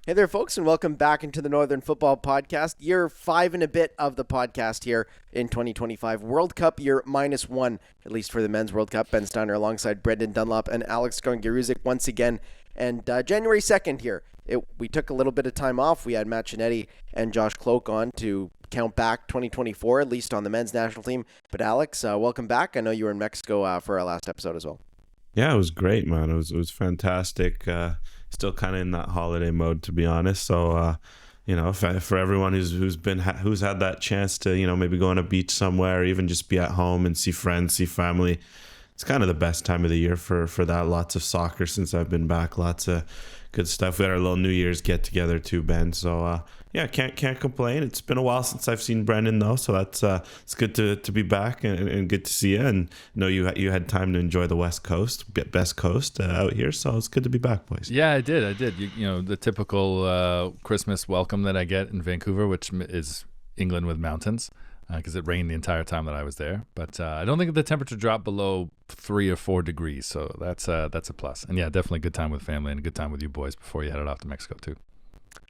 Hey there, folks, and welcome back into the Northern Fútbol Podcast. Year 5 and a bit of the podcast here in 2025. World Cup year -1, at least for the Men's World Cup. Ben Steiner alongside Brendan Dunlop and Alex Gangué-Ruzic once again. And January 2nd here, we took a little bit of time off. We had Matt Chinetti and Josh Cloak on to count back 2024, at least on the men's national team. But Alex, welcome back. I know you were in Mexico for our last episode as well. Yeah, it was great, man. It was fantastic. Still kind of in that holiday mode, to be honest. So, for everyone who's had that chance to, maybe go on a beach somewhere, or even just be at home and see friends, see family, it's kind of the best time of the year for that. Lots of soccer since I've been back. Lots of good stuff. We had our little New Year's get together too, Ben. So can't complain. It's been a while since I've seen Brendan though, so that's it's good to be back and good to see you. And know you had time to enjoy the West Coast, best coast out here. So it's good to be back, boys. Yeah, I did. You the typical Christmas welcome that I get in Vancouver, which is England with mountains, because it rained the entire time that I was there. But I don't think the temperature dropped below 3 or 4 degrees, so that's a plus. And yeah, definitely good time with family and a good time with you boys before you headed off to Mexico too.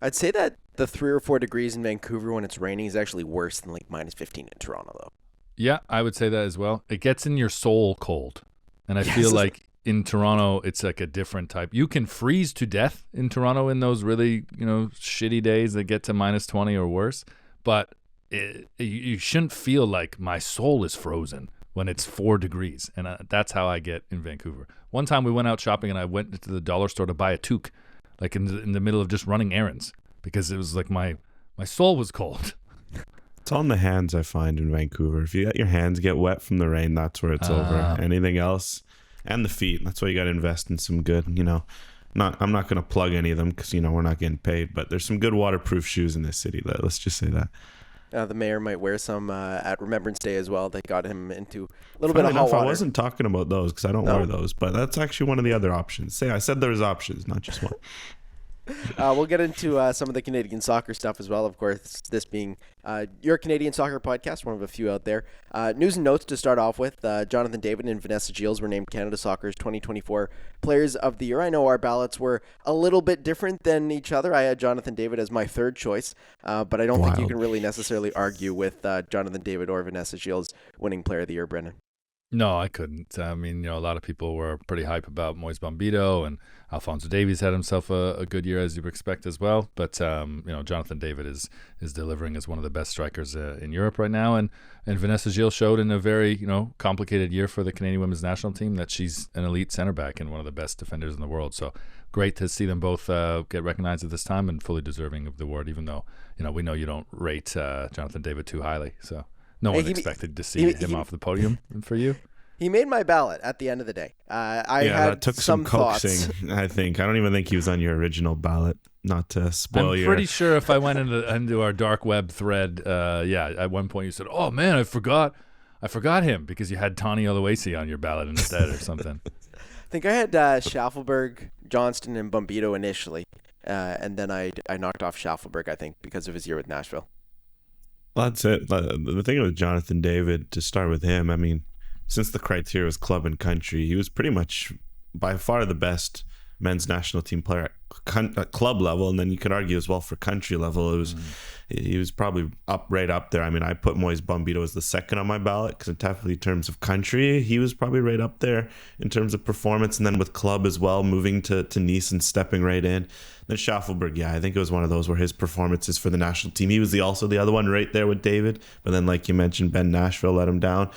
I'd say that the 3 or 4 degrees in Vancouver when it's raining is actually worse than like -15 in Toronto, though. Yeah, I would say that as well. It gets in your soul cold. And I feel like in Toronto, it's like a different type. You can freeze to death in Toronto in those really, shitty days that get to -20 or worse. But you shouldn't feel like my soul is frozen when it's 4 degrees. And that's how I get in Vancouver. One time we went out shopping and I went into the dollar store to buy a toque, like in the middle of just running errands, because it was like my soul was cold. It's on the hands, I find, in Vancouver. If you let your hands get wet from the rain, that's where it's over. Anything else, and the feet, that's why you got to invest in some good, I'm not going to plug any of them because, we're not getting paid, but there's some good waterproof shoes in this city. Let's just say that. The mayor might wear some at Remembrance Day as well. They got him into a little bit of hot water. I wasn't talking about those because I don't wear those, but that's actually one of the other options. I said there was options, not just one. We'll get into some of the Canadian soccer stuff as well, of course, this being your Canadian soccer podcast, one of a few out there. News and notes to start off with. Jonathan David and Vanessa Gilles were named Canada Soccer's 2024 Players of the Year. I know our ballots were a little bit different than each other. I had Jonathan David as my third choice, but I don't think you can really necessarily argue with Jonathan David or Vanessa Gilles winning Player of the Year, Brendan. No, I couldn't. I mean, a lot of people were pretty hype about Moise Bombito, and Alphonso Davies had himself a good year, as you would expect as well. But, Jonathan David is delivering as one of the best strikers in Europe right now. And Vanessa Gilles showed in a very, complicated year for the Canadian women's national team that she's an elite center back and one of the best defenders in the world. So great to see them both get recognized at this time and fully deserving of the award, even though, we know you don't rate Jonathan David too highly. So no one expected to see him off the podium for you. He made my ballot at the end of the day. That took some coaxing, I think. I don't even think he was on your original ballot, not to spoil I'm pretty sure if I went into our dark web thread, at one point you said, oh man, I forgot him because you had Tani Oluwasi on your ballot instead or something. I think I had Schaffelberg, Johnston, and Bombito initially, and then I knocked off Schaffelberg, I think, because of his year with Nashville. Well, that's it. The thing with Jonathan David, to start with him, I mean, since the criteria was club and country, he was pretty much by far the best men's national team player at club level, and then you could argue as well for country level. He was probably right up there. I mean, I put Moise Bombito as the second on my ballot because definitely in terms of country, he was probably right up there in terms of performance, and then with club as well, moving to Nice and stepping right in. Then Schaffelberg, I think it was one of those where his performances for the national team, he was also the other one right there with David, but then like you mentioned, Ben Nashville let him down.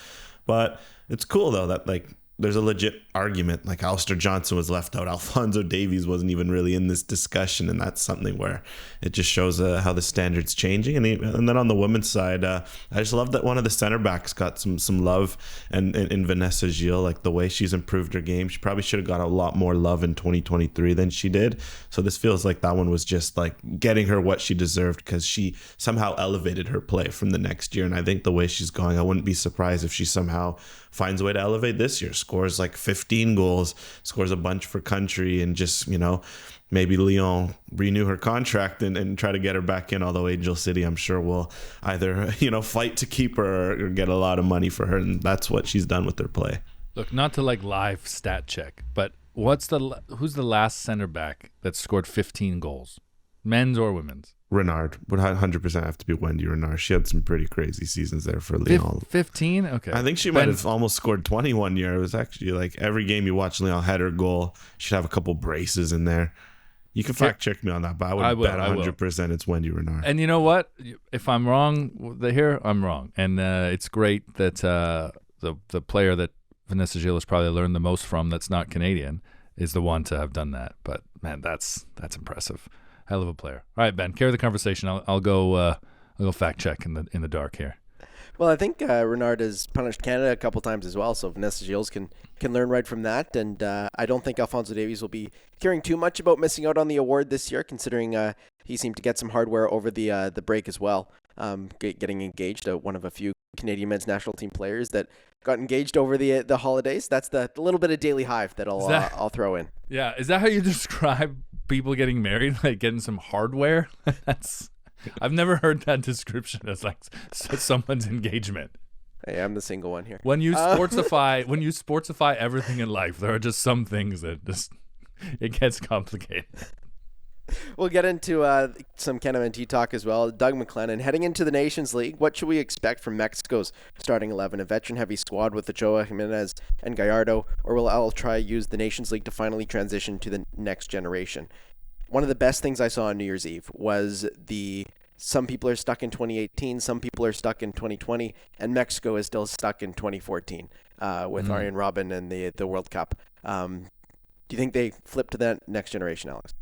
But it's cool though that there's a legit argument. Like Alistair Johnson was left out. Alphonso Davies wasn't even really in this discussion, and that's something where it just shows how the standard's changing. And then on the women's side, I just love that one of the center backs got some love, and in Vanessa Gilles, like the way she's improved her game. She probably should have got a lot more love in 2023 than she did. So this feels like that one was just like getting her what she deserved because she somehow elevated her play from the next year. And I think the way she's going, I wouldn't be surprised if she somehow finds a way to elevate this year, scores like 15 goals, scores a bunch for country, and just, maybe Lyon renew her contract and try to get her back in, although Angel City, I'm sure, will either, fight to keep her or get a lot of money for her, and that's what she's done with her play. Look, not to live stat check, but who's the last center back that scored 15 goals? men's or women's? Renard would 100% have to be Wendy Renard. She had some pretty crazy seasons there for Lyon. 15? Okay. I think she might have almost scored 20 one year. It was actually like every game you watch Lyon had her goal. She'd have a couple braces in there. You can fact check me on that, but I would bet 100% it's Wendy Renard. And you know what? If I'm wrong here, I'm wrong. And it's great that the player that Vanessa Gilles has probably learned the most from that's not Canadian is the one to have done that. But man, that's impressive. Hell of a player. All right, Ben, carry the conversation. I'll go fact check in the dark here. Well, I think Renard has punished Canada a couple times as well, so Vanessa Gilles can learn right from that. And I don't think Alphonso Davies will be caring too much about missing out on the award this year, considering he seemed to get some hardware over the break as well, getting engaged. One of a few Canadian men's national team players that got engaged over the holidays. That's the little bit of daily hive that I'll throw in. Yeah, is that how you describe people getting married, like getting some hardware? I've never heard that description as like someone's engagement. Hey, I'm the single one here. When you sportsify everything in life, there are just some things that it gets complicated. We'll get into some CanMNT talk as well. Doug McLennan, heading into the Nations League, what should we expect from Mexico's starting 11? A veteran-heavy squad with Ochoa, Jimenez, and Gallardo, or will Al try use the Nations League to finally transition to the next generation? One of the best things I saw on New Year's Eve was some people are stuck in 2018, some people are stuck in 2020, and Mexico is still stuck in 2014 with Arjen Robben and the World Cup. Do you think they flip to that next generation, Alex?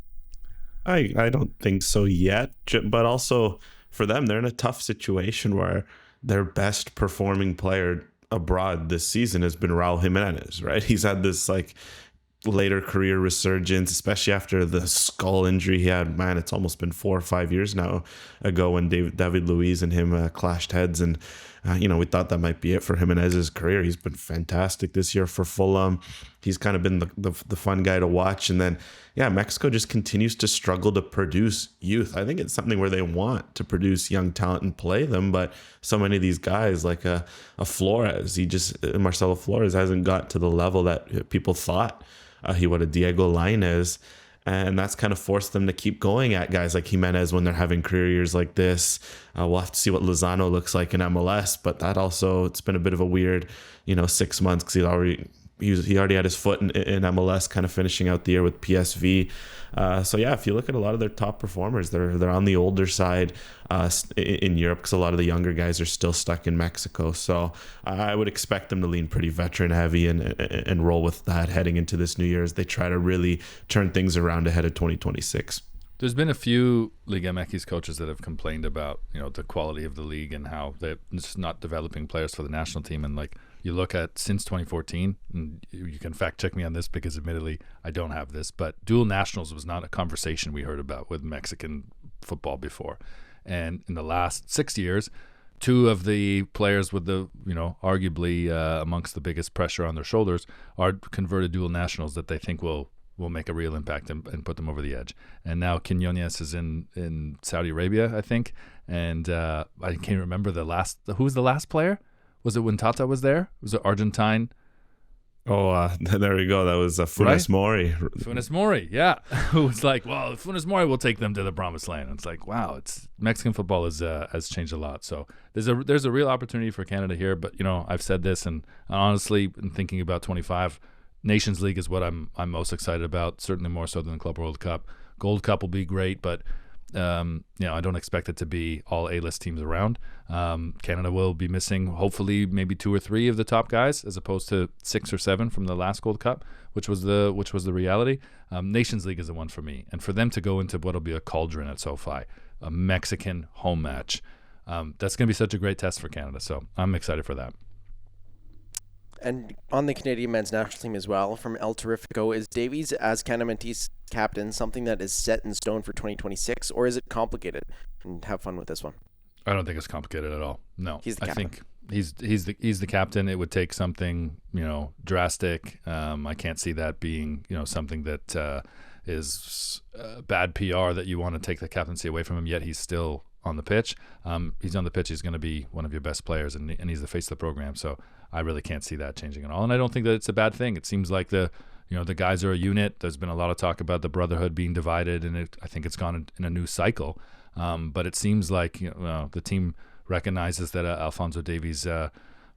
I don't think so yet, but also for them, they're in a tough situation where their best performing player abroad this season has been Raul Jimenez, right? He's had this like later career resurgence, especially after the skull injury he had. Man, it's almost been 4 or 5 years now ago when David Luiz and him clashed heads, and we thought that might be it for Jimenez's career. He's been fantastic this year for Fulham. He's kind of been the fun guy to watch. And then, Mexico just continues to struggle to produce youth. I think it's something where they want to produce young talent and play them, but so many of these guys, like a Flores, Marcelo Flores hasn't got to the level that people thought he would have. Diego Lainez. And that's kind of forced them to keep going at guys like Jimenez when they're having career years like this. We'll have to see what Lozano looks like in MLS, but that also, it's been a bit of a weird, 6 months because he already had his foot in MLS, kind of finishing out the year with PSV. If you look at a lot of their top performers, they're on the older side in Europe because a lot of the younger guys are still stuck in Mexico. So I would expect them to lean pretty veteran heavy and roll with that heading into this New Year as they try to really turn things around ahead of 2026. There's been a few Liga MX coaches that have complained about the quality of the league and how they're just not developing players for the national team. And like you look at since 2014, and you can fact check me on this because admittedly I don't have this, but dual nationals was not a conversation we heard about with Mexican football before. And in the last 6 years, 2 of the players with the arguably amongst the biggest pressure on their shoulders are converted dual nationals that they think will make a real impact and put them over the edge. And now Quiñones is in Saudi Arabia, I think. And I can't remember who was the last player? Was it when Tata was there? Was it Argentine? Oh, there we go. That was Funes Mori. Funes Mori, yeah. Who was like, well, Funes Mori will take them to the promised land. And it's like, wow, Mexican football has changed a lot. So there's a real opportunity for Canada here. But, I've said this, and honestly, in thinking about 25, Nations League is what I'm most excited about, certainly more so than the Club World Cup. Gold Cup will be great, but I don't expect it to be all A-list teams around. Canada will be missing hopefully maybe 2 or 3 of the top guys as opposed to 6 or 7 from the last Gold Cup, which was the reality. Nations League is the one for me, and for them to go into what'll be a cauldron at SoFi, a Mexican home match, that's going to be such a great test for Canada. So I'm excited for that. And on the Canadian men's national team as well, from El Terrifico, is Davies as CanMNT's captain something that is set in stone for 2026, or is it complicated? And have fun with this one. I don't think it's complicated at all. No, he's the captain. I think he's the captain. It would take something drastic. I can't see that being something that is bad PR that you want to take the captaincy away from him. Yet he's still on the pitch. He's on the pitch. He's going to be one of your best players, and he's the face of the program. So I really can't see that changing at all. And I don't think that it's a bad thing. It seems like the the guys are a unit. There's been a lot of talk about the brotherhood being divided, and I think it's gone in a new cycle. But it seems like the team recognizes that Alphonso Davies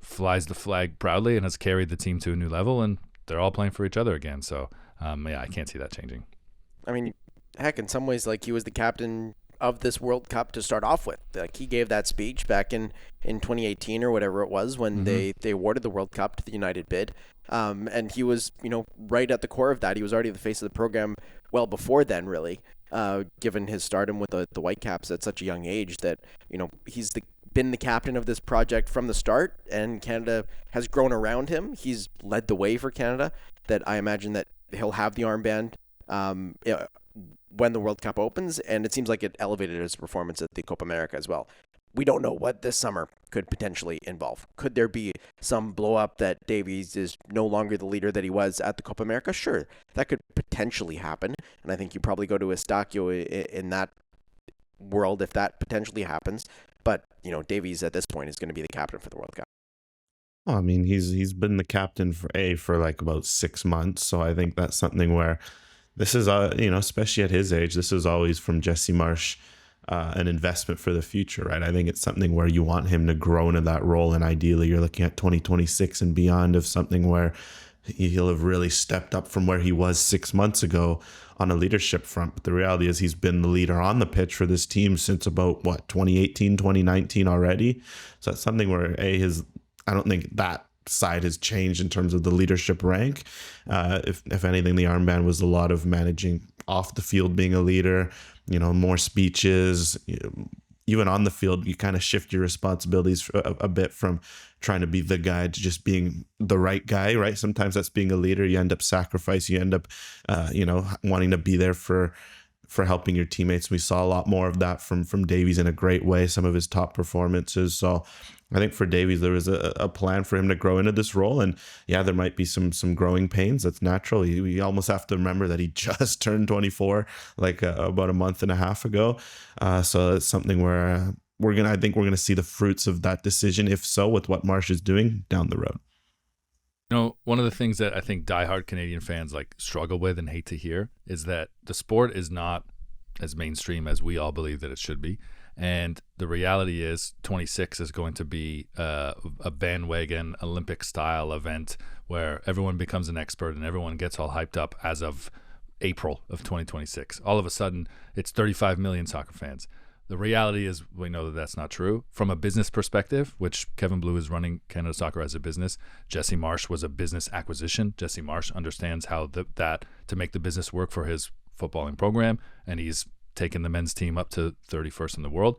flies the flag proudly and has carried the team to a new level, and they're all playing for each other again. So, I can't see that changing. I mean, heck, in some ways, like, he was the captain of this World Cup to start off with. Like, he gave that speech back in 2018 or whatever it was when they awarded the World Cup to the United bid. And he was, right at the core of that. He was already the face of the program well before then, really, given his stardom with the Whitecaps at such a young age that, he's been the captain of this project from the start, and Canada has grown around him. He's led the way for Canada, that I imagine that he'll have the armband when the World Cup opens, and it seems like it elevated his performance at the Copa America as well. We don't know what this summer could potentially involve. Could there be some blow up that Davies is no longer the leader that he was at the Copa America? Sure, that could potentially happen, and I think you probably go to Eustaquio in that world if that potentially happens. But, Davies at this point is going to be the captain for the World Cup. Well, I mean, he's been the captain for like about 6 months, so I think that's something where this is, especially at his age, this is always from Jesse Marsh an investment for the future, right? I think it's something where you want him to grow into that role, and ideally you're looking at 2026 and beyond of something where he'll have really stepped up from where he was 6 months ago on a leadership front. But the reality is he's been the leader on the pitch for this team since about 2018, 2019 already. So that's something where I don't think that side has changed in terms of the leadership rank. If anything, the armband was a lot of managing off the field, being a leader, more speeches. Even on the field, you kind of shift your responsibilities a bit from trying to be the guy to just being the right guy, right? Sometimes that's being a leader. You end up sacrificing. You end up, wanting to be there for helping your teammates. We saw a lot more of that from Davies in a great way, some of his top performances. So I think for Davies, there was a plan for him to grow into this role. And yeah, there might be some growing pains. That's natural. We almost have to remember that he just turned 24, about a month and a half ago. So it's something where I think we're going to see the fruits of that decision, if so, with what Marsh is doing down the road. One of the things that I think diehard Canadian fans struggle with and hate to hear is that the sport is not as mainstream as we all believe that it should be. And the reality is 26 is going to be a bandwagon Olympic style event where everyone becomes an expert and everyone gets all hyped up as of April of 2026. All of a sudden, it's 35 million soccer fans. The reality is we know that that's not true. From a business perspective, which Kevin Blue is running Canada Soccer as a business, Jesse Marsh was a business acquisition. Jesse Marsh understands how that to make the business work for his footballing program, and he's taken the men's team up to 31st in the world.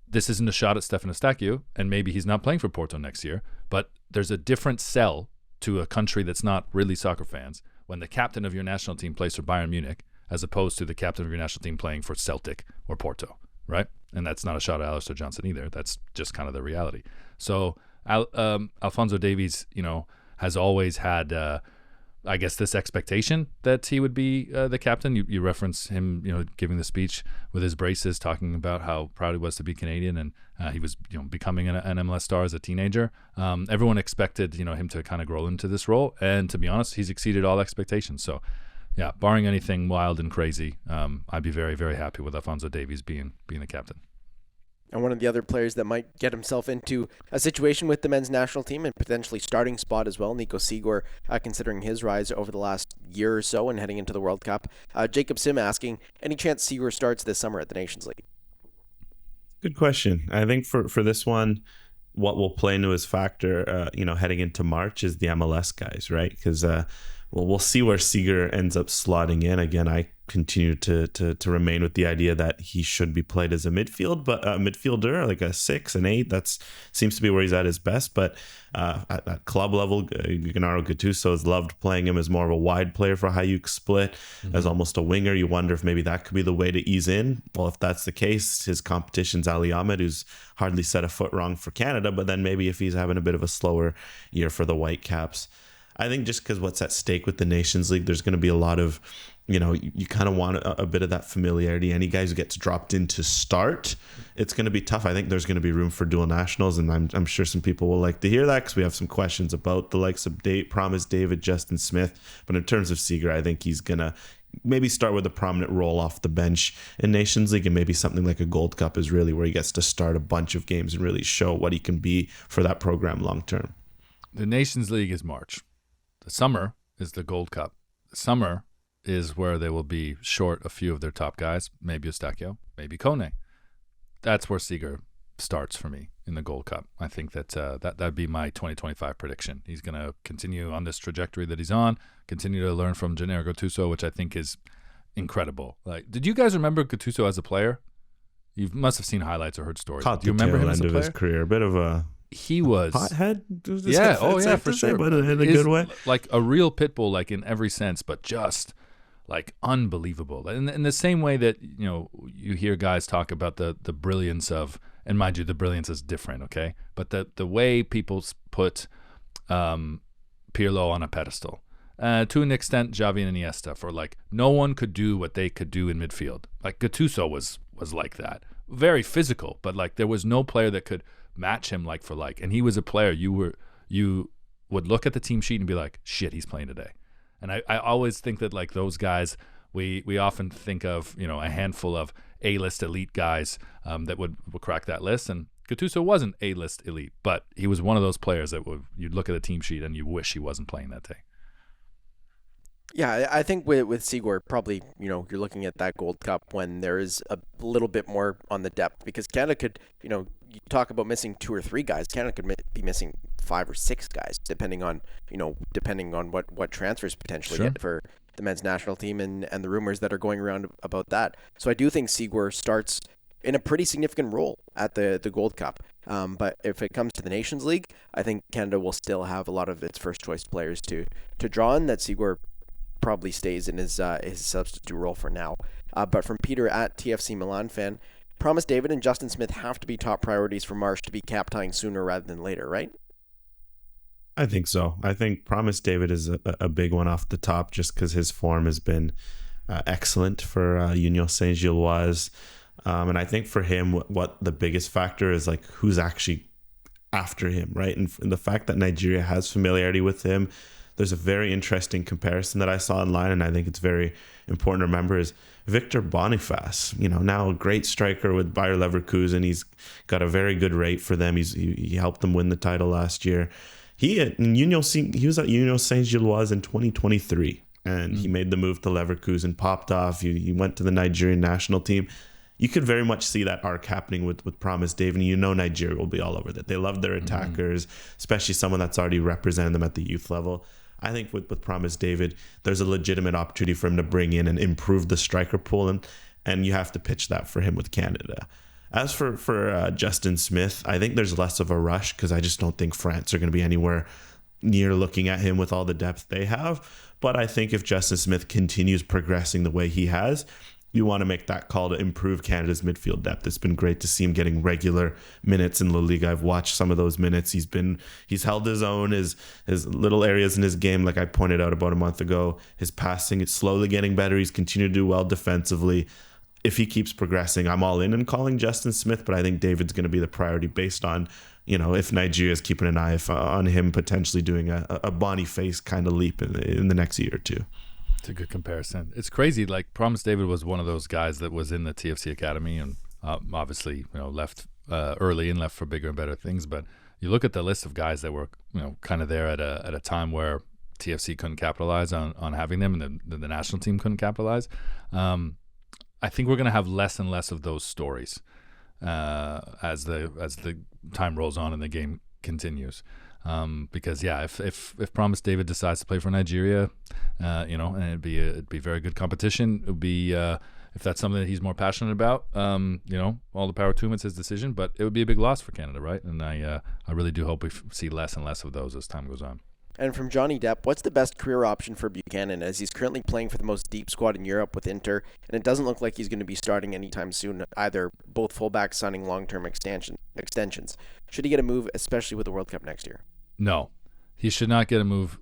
This isn't a shot at Stefan Eustaquio, and maybe he's not playing for Porto next year, but there's a different sell to a country that's not really soccer fans when the captain of your national team plays for Bayern Munich as opposed to the captain of your national team playing for Celtic or Porto, right? And that's not a shot at Alistair Johnson either. That's just kind of the reality. So Alphonso Davies, has always had this expectation that he would be the captain. You reference him, giving the speech with his braces, talking about how proud he was to be Canadian, and he was, becoming an MLS star as a teenager. Everyone expected, him to kind of grow into this role, and to be honest, he's exceeded all expectations. So, yeah, barring anything wild and crazy, I'd be very, very happy with Alphonso Davies being the captain. And one of the other players that might get himself into a situation with the men's national team and potentially starting spot as well, Nico Sigor, considering his rise over the last year or so and heading into the World Cup. Jacob Sim asking, any chance Sigor starts this summer at the Nations League? Good question. I think for this one, what will play into his factor, heading into March is the MLS guys, right? Because we'll see where Sigor ends up slotting in. Again, I continue to remain with the idea that he should be played as a midfielder, like a 6 and 8. That seems to be where he's at his best. But at club level, Gennaro Gattuso has loved playing him as more of a wide player for Hajduk Split, as almost a winger. You wonder if maybe that could be the way to ease in. Well, if that's the case, his competition's Ali Ahmed, who's hardly set a foot wrong for Canada. But then maybe if he's having a bit of a slower year for the Whitecaps, I think just because what's at stake with the Nations League, there's going to be a lot of you kind of want a bit of that familiarity. Any guys who gets dropped in to start, it's going to be tough. I think there's going to be room for dual nationals, and I'm sure some people will like to hear that because we have some questions about the likes of Promise David, Justin Smith. But in terms of Seager, I think he's going to maybe start with a prominent role off the bench in Nations League, and maybe something like a Gold Cup is really where he gets to start a bunch of games and really show what he can be for that program long term. The Nations League is March. The summer is the Gold Cup. The summer is where they will be short a few of their top guys, maybe Eustaquio, maybe Kone. That's where Seager starts for me in the Gold Cup. I think that'd be my 2025 prediction. He's going to continue on this trajectory that he's on, continue to learn from Gennaro Gattuso, which I think is incredible. Like, did you guys remember Gattuso as a player? You must have seen highlights or heard stories. Caught do you the remember tail him as end a of player? his career, a bit of a He was pothead. Yeah, oh yeah, for sure. But in a good way. Like a real pit bull, like in every sense, but just like unbelievable. In the same way that you hear guys talk about the brilliance of, and mind you, the brilliance is different, okay? But the way people put Pirlo on a pedestal, to an extent, Xavi and Iniesta, for like no one could do what they could do in midfield. Like Gattuso was like that, very physical, but like there was no player that could match him like for like. And he was a player you would look at the team sheet and be like, shit, he's playing today. And I always think that like those guys, we often think of a handful of A-list elite guys that would crack that list, and Gattuso wasn't A-list elite, but he was one of those players that you'd look at the team sheet and you wish he wasn't playing that day. Yeah, I think with Seager, probably, you're looking at that Gold Cup when there is a little bit more on the depth, because Canada could, you talk about missing 2 or 3 guys. Canada could be missing 5 or 6 guys, depending on what transfers potentially hit for the men's national team and the rumors that are going around about that. So I do think Seager starts in a pretty significant role at the Gold Cup. But if it comes to the Nations League, I think Canada will still have a lot of its first choice players to draw on. That Seager probably stays in his substitute role for now. But from Peter at TFC Milan fan, Promise David and Justin Smith have to be top priorities for Marsh to be captaining sooner rather than later, right? I think so. I think Promise David is a big one off the top, just because his form has been excellent for Union Saint-Gilloise. And I think for him, what the biggest factor is like who's actually after him, right? And the fact that Nigeria has familiarity with him, there's a very interesting comparison that I saw online, and I think it's very important to remember, is Victor Boniface, now a great striker with Bayer Leverkusen. He's got a very good rate for them. He helped them win the title last year. He was at Union Saint-Gilloise in 2023, and he made the move to Leverkusen, popped off. He went to the Nigerian national team. You could very much see that arc happening with Promise David. Nigeria will be all over that. They love their attackers, especially someone that's already represented them at the youth level. I think with Promise David, there's a legitimate opportunity for him to bring in and improve the striker pool, and you have to pitch that for him with Canada. As for Justin Smith, I think there's less of a rush because I just don't think France are going to be anywhere near looking at him with all the depth they have. But I think if Justin Smith continues progressing the way he has, you want to make that call to improve Canada's midfield depth. It's been great to see him getting regular minutes in La Liga. I've watched some of those minutes. He's held his own, his little areas in his game, like I pointed out about a month ago. His passing is slowly getting better. He's continued to do well defensively. If he keeps progressing, I'm all in and calling Justin Smith, but I think David's going to be the priority based on, if Nigeria is keeping an eye on him potentially doing a Boniface kind of leap in the next year or two. It's a good comparison. It's crazy. Like Promise David was one of those guys that was in the TFC Academy and obviously, left early and left for bigger and better things. But you look at the list of guys that were, kind of there at a time where TFC couldn't capitalize on having them, and the national team couldn't capitalize. I think we're going to have less and less of those stories as the time rolls on and the game continues. Because if Promise David decides to play for Nigeria, and it'd be very good competition. It would be if that's something that he's more passionate about, all the power to him. It's his decision, but it would be a big loss for Canada, right? And I really do hope we see less and less of those as time goes on. And from Johnny Depp, what's the best career option for Buchanan, as he's currently playing for the most deep squad in Europe with Inter, and it doesn't look like he's going to be starting anytime soon either, both fullbacks signing long-term extensions. Should he get a move, especially with the World Cup next year? No, he should not get a move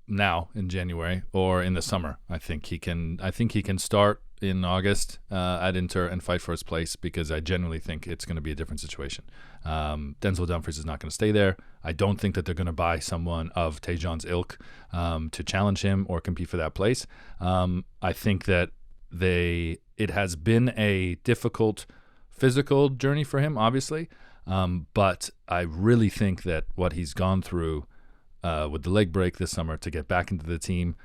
now in January or in the summer. I think he can start in August at Inter and fight for his place, because I genuinely think it's going to be a different situation. Denzel Dumfries is not going to stay there. I don't think that they're going to buy someone of Tajon's ilk to challenge him or compete for that place. I think that it has been a difficult physical journey for him, obviously, but I really think that what he's gone through with the leg break this summer to get back into the team,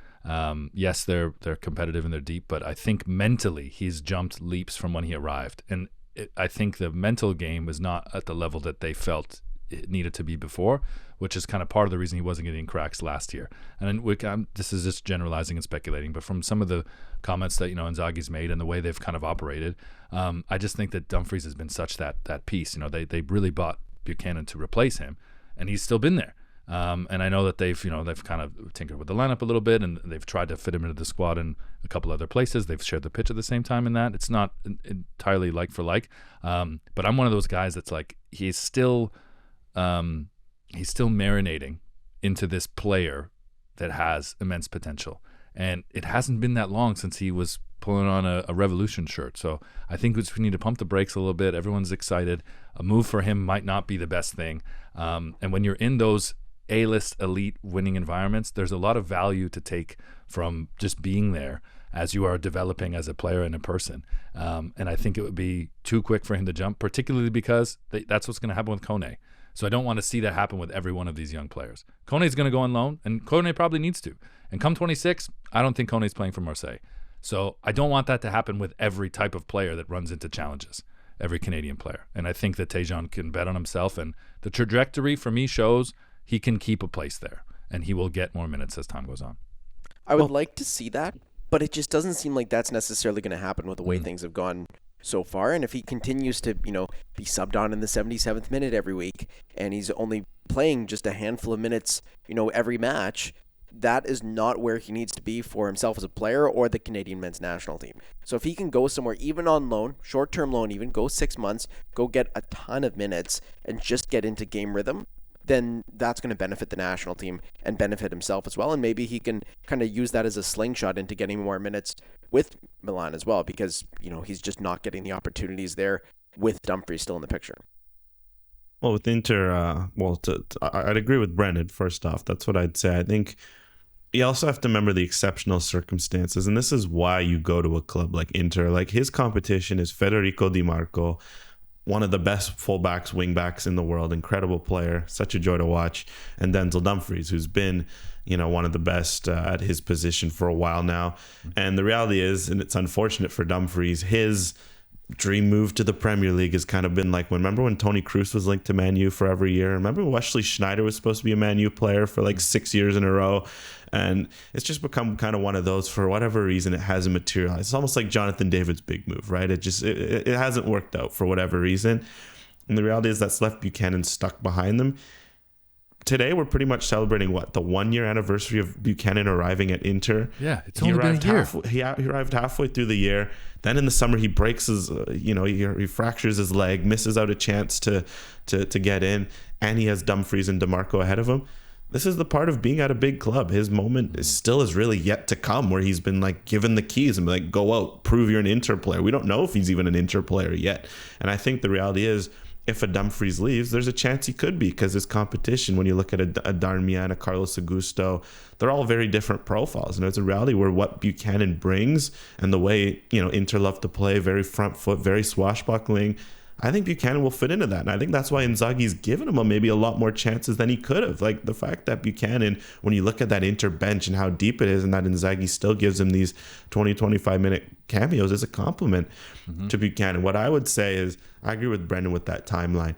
yes, they're competitive and they're deep, but I think mentally he's jumped leaps from when he arrived. And I think the mental game is not at the level that they felt it needed to be before, which is kind of part of the reason he wasn't getting cracks last year. And this is just generalizing and speculating, but from some of the comments that Inzaghi's made and the way they've kind of operated, I just think that Dumfries has been such that piece. They really bought Buchanan to replace him, and he's still been there. And I know that they've kind of tinkered with the lineup a little bit, and they've tried to fit him into the squad in a couple other places. They've shared the pitch at the same time in that. It's not entirely like for like. But I'm one of those guys that's like, he's still marinating into this player that has immense potential. And it hasn't been that long since he was pulling on a Revolution shirt. So I think we need to pump the brakes a little bit. Everyone's excited. A move for him might not be the best thing. And when you're in those A-list elite winning environments, there's a lot of value to take from just being there as you are developing as a player and a person. And I think it would be too quick for him to jump, particularly because that's what's going to happen with Kone. So I don't want to see that happen with every one of these young players. Kone's going to go on loan, and Kone probably needs to. And come 26, I don't think Kone's playing for Marseille. So I don't want that to happen with every type of player that runs into challenges, every Canadian player. And I think that Tajon can bet on himself, and the trajectory for me shows he can keep a place there, and he will get more minutes as time goes on. I would like to see that, but it just doesn't seem like that's necessarily going to happen with the way things have gone so far. And if he continues to, be subbed on in the 77th minute every week, and he's only playing just a handful of minutes, every match, that is not where he needs to be for himself as a player or the Canadian men's national team. So if he can go somewhere, even on loan, short-term loan even, go 6 months, go get a ton of minutes and just get into game rhythm, then that's going to benefit the national team and benefit himself as well. And maybe he can kind of use that as a slingshot into getting more minutes with Milan as well, because, he's just not getting the opportunities there with Dumfries still in the picture. Well, with Inter, I'd agree with Brendan, first off. That's what I'd say. I think you also have to remember the exceptional circumstances, and this is why you go to a club like Inter. Like, his competition is Federico Di Marco, one of the best fullbacks, wingbacks in the world, incredible player, such a joy to watch, and Denzel Dumfries, who's been, one of the best at his position for a while now. And the reality is, and it's unfortunate for Dumfries, his dream move to the Premier League has kind of been like, remember when Toni Kroos was linked to Man U for every year? Remember Wesley Sneijder was supposed to be a Man U player for like 6 years in a row? And it's just become kind of one of those, for whatever reason, it hasn't materialized. It's almost like Jonathan David's big move, right? It hasn't worked out for whatever reason. And the reality is that's left Buchanan stuck behind them. Today, we're pretty much celebrating, the 1 year anniversary of Buchanan arriving at Inter. Yeah, it's only been a year. He arrived halfway through the year. Then in the summer, he breaks his, he fractures his leg, misses out a chance to get in, and he has Dumfries and DeMarco ahead of him. This is the part of being at a big club. His moment is really yet to come, where he's been like given the keys and be like, go out, prove you're an Inter player. We don't know if he's even an Inter player yet. And I think the reality is, if a Dumfries leaves, there's a chance he could be, because his competition, when you look at a Darmian, a Carlos Augusto, they're all very different profiles. And it's a reality where what Buchanan brings and the way, Inter love to play, very front foot, very swashbuckling, I think Buchanan will fit into that. And I think that's why Inzaghi's given him maybe a lot more chances than he could have. Like, the fact that Buchanan, when you look at that Inter bench and how deep it is, and that Inzaghi still gives him these 20, 25-minute cameos, is a compliment to Buchanan. What I would say is, I agree with Brendan with that timeline.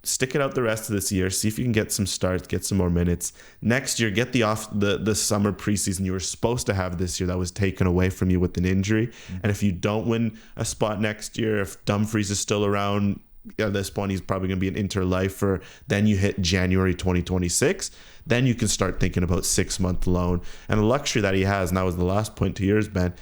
Stick it out the rest of this year. See if you can get some starts, get some more minutes. Next year, get the summer preseason you were supposed to have this year that was taken away from you with an injury. And if you don't win a spot next year, if Dumfries is still around, at this point he's probably going to be an Inter lifer. Then you hit January 2026. Then you can start thinking about 6-month loan. And the luxury that he has, and that was the last point to yours, Ben,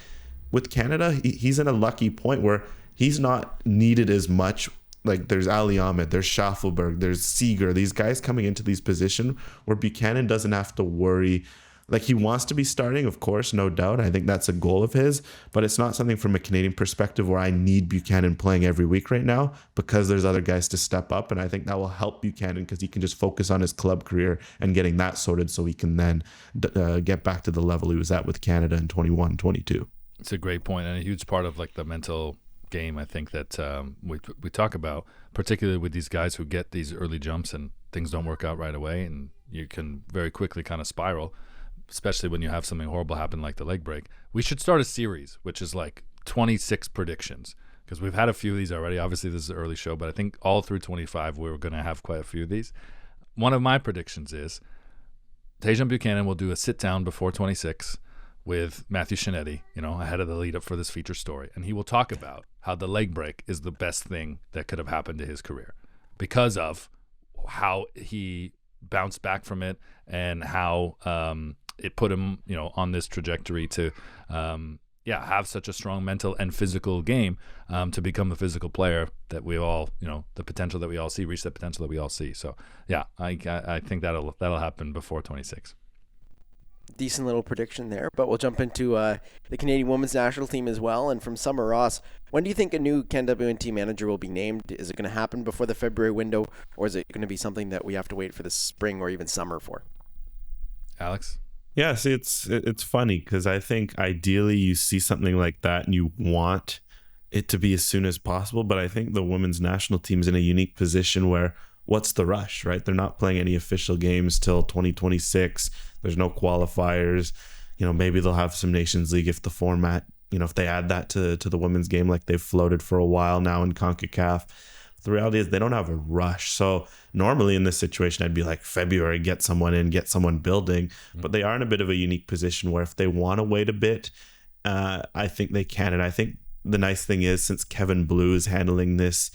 with Canada, he's in a lucky point where he's not needed as much. Like, there's Ali Ahmed, there's Schaffelberg, there's Seeger, these guys coming into these positions where Buchanan doesn't have to worry Like, he wants to be starting, of course, no doubt. I think that's a goal of his, but it's not something from a Canadian perspective where I need Buchanan playing every week right now, because there's other guys to step up. And I think that will help Buchanan, because he can just focus on his club career and getting that sorted, so he can then get back to the level he was at with Canada in 21-22. It's a great point, and a huge part of like the mental game, I think, that we talk about, particularly with these guys who get these early jumps and things don't work out right away, and you can very quickly kind of spiral, especially when you have something horrible happen like the leg break. We should start a series, which is like 26 predictions, because we've had a few of these already. Obviously, this is an early show, but I think all through 25, we're going to have quite a few of these. One of my predictions is Tajon Buchanan will do a sit-down before 26 with Matthew Shinetti, ahead of the lead-up for this feature story, and he will talk about how the leg break is the best thing that could have happened to his career because of how he bounced back from it and how it put him, on this trajectory to, have such a strong mental and physical game to become the physical player that we all, the potential that we all see, reach the potential that we all see. So, I think that'll happen before 26. Decent little prediction there, but we'll jump into the Canadian women's national team as well. And from Summer Ross, when do you think a new CanWNT manager will be named? Is it going to happen before the February window, or is it going to be something that we have to wait for the spring or even summer for? Alex? Yeah, see, it's funny, because I think ideally you see something like that and you want it to be as soon as possible, but I think the women's national team is in a unique position where what's the rush, right? They're not playing any official games till 2026. There's no qualifiers. Maybe they'll have some Nations League if the format, if they add that to the women's game like they've floated for a while now in CONCACAF. The reality is they don't have a rush. So normally in this situation, I'd be like, February, get someone in, get someone building. But they are in a bit of a unique position where if they want to wait a bit, I think they can. And I think the nice thing is, since Kevin Blue is handling this,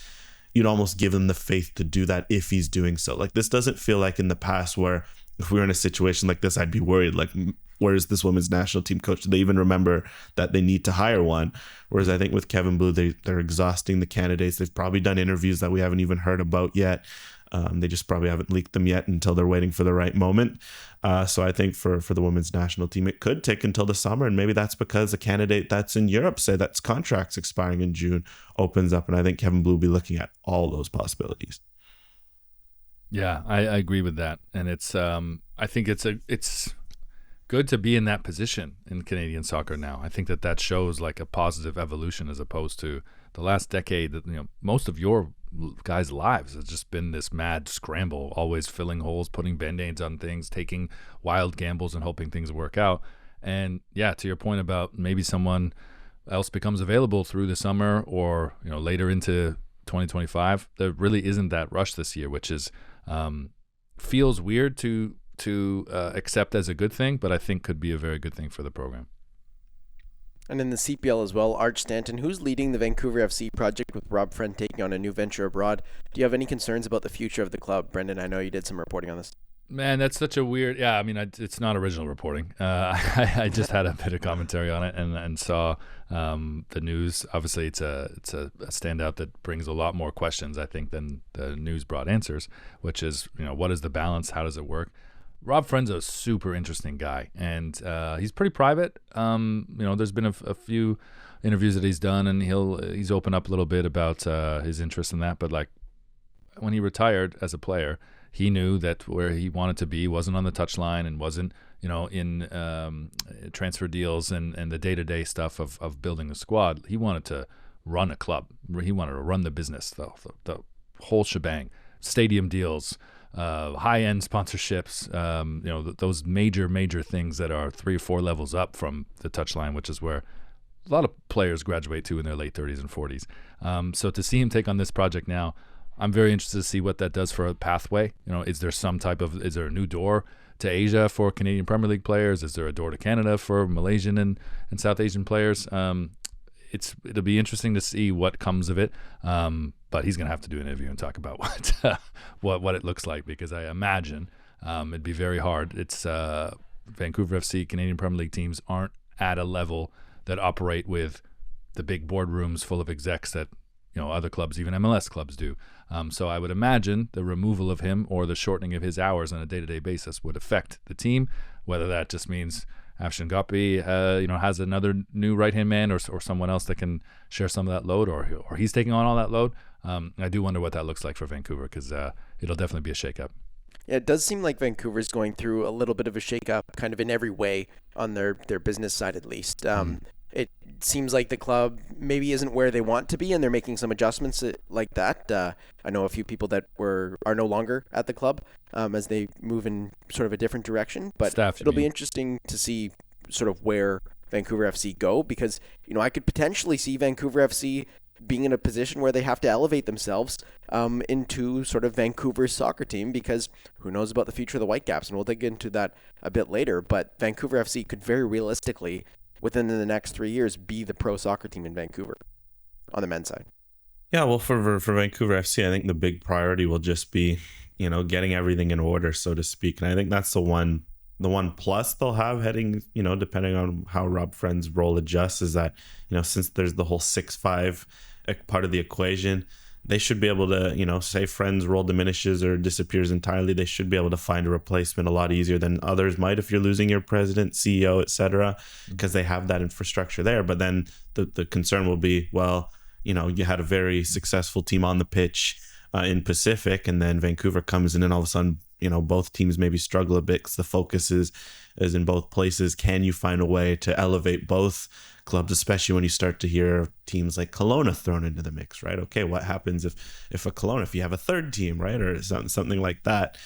you'd almost give him the faith to do that if he's doing so. Like, this doesn't feel like in the past where if we were in a situation like this, I'd be worried, like, where is this women's national team coach? Do they even remember that they need to hire one? Whereas I think with Kevin Blue, they're exhausting the candidates. They've probably done interviews that we haven't even heard about yet. They just probably haven't leaked them yet until they're waiting for the right moment. So I think for the women's national team, it could take until the summer. And maybe that's because a candidate that's in Europe, say that's contracts expiring in June, opens up. And I think Kevin Blue will be looking at all those possibilities. Yeah, I agree with that. And it's I think it's good to be in that position in Canadian soccer now. I think that shows like a positive evolution as opposed to the last decade that, most of your guys' lives has just been this mad scramble, always filling holes, putting band-aids on things, taking wild gambles and hoping things work out. And yeah, to your point about maybe someone else becomes available through the summer or, later into 2025, there really isn't that rush this year, which is feels weird to accept as a good thing, but I think could be a very good thing for the program. And in the CPL as well, Arch Stanton, who's leading the Vancouver FC project with Rob Friend taking on a new venture abroad. Do you have any concerns about the future of the club? Brendan, I know you did some reporting on this. Man, that's such a weird. Yeah, I mean, it's not original reporting. I just had a bit of commentary on it and saw the news. Obviously, it's a standout that brings a lot more questions, I think, than the news brought answers. Which is, what is the balance? How does it work? Rob Friend's a super interesting guy, and he's pretty private. There's been a few interviews that he's done, and he's opened up a little bit about his interest in that. But like when he retired as a player, he knew that where he wanted to be wasn't on the touchline and wasn't, in transfer deals and the day-to-day stuff of building a squad. He wanted to run a club. He wanted to run the business, the whole shebang, stadium deals, high-end sponsorships, those major things that are 3 or 4 levels up from the touchline, which is where a lot of players graduate to in their late 30s and 40s. So to see him take on this project now, I'm very interested to see what that does for a pathway. Is there a new door to Asia for Canadian Premier League players? Is there a door to Canada for Malaysian and South Asian players? It'll be interesting to see what comes of it. But he's going to have to do an interview and talk about what it looks like, because I imagine it'd be very hard. It's Vancouver FC, Canadian Premier League teams aren't at a level that operate with the big boardrooms full of execs that other clubs, even MLS clubs do. So I would imagine the removal of him or the shortening of his hours on a day-to-day basis would affect the team, whether that just means Afshan Ghapi, has another new right-hand man or someone else that can share some of that load, or he's taking on all that load. I do wonder what that looks like for Vancouver, because it'll definitely be a shakeup. Yeah, it does seem like Vancouver's going through a little bit of a shakeup, kind of in every way on their business side at least. It seems like the club maybe isn't where they want to be, and they're making some adjustments like that. I know a few people that are no longer at the club as they move in sort of a different direction. But it'll be interesting to see sort of where Vancouver FC go, because I could potentially see Vancouver FC being in a position where they have to elevate themselves into sort of Vancouver's soccer team, because who knows about the future of the Whitecaps, and we'll dig into that a bit later. But Vancouver FC could very realistically, within the next 3 years, be the pro soccer team in Vancouver on the men's side. Yeah, well, for Vancouver FC, I think the big priority will just be, getting everything in order, so to speak. And I think that's the one plus they'll have heading, depending on how Rob Friend's role adjusts, is that, since there's the whole 6-5 part of the equation, they should be able to, say Friend's role diminishes or disappears entirely, they should be able to find a replacement a lot easier than others might if you're losing your president, CEO, etc., because they have that infrastructure there. But then the concern will be, well, you had a very successful team on the pitch in Pacific, and then Vancouver comes in, and all of a sudden, both teams maybe struggle a bit because the focus is in both places. Can you find a way to elevate both clubs, especially when you start to hear teams like Kelowna thrown into the mix, right? Okay, what happens if you have a third team, right, or something like that?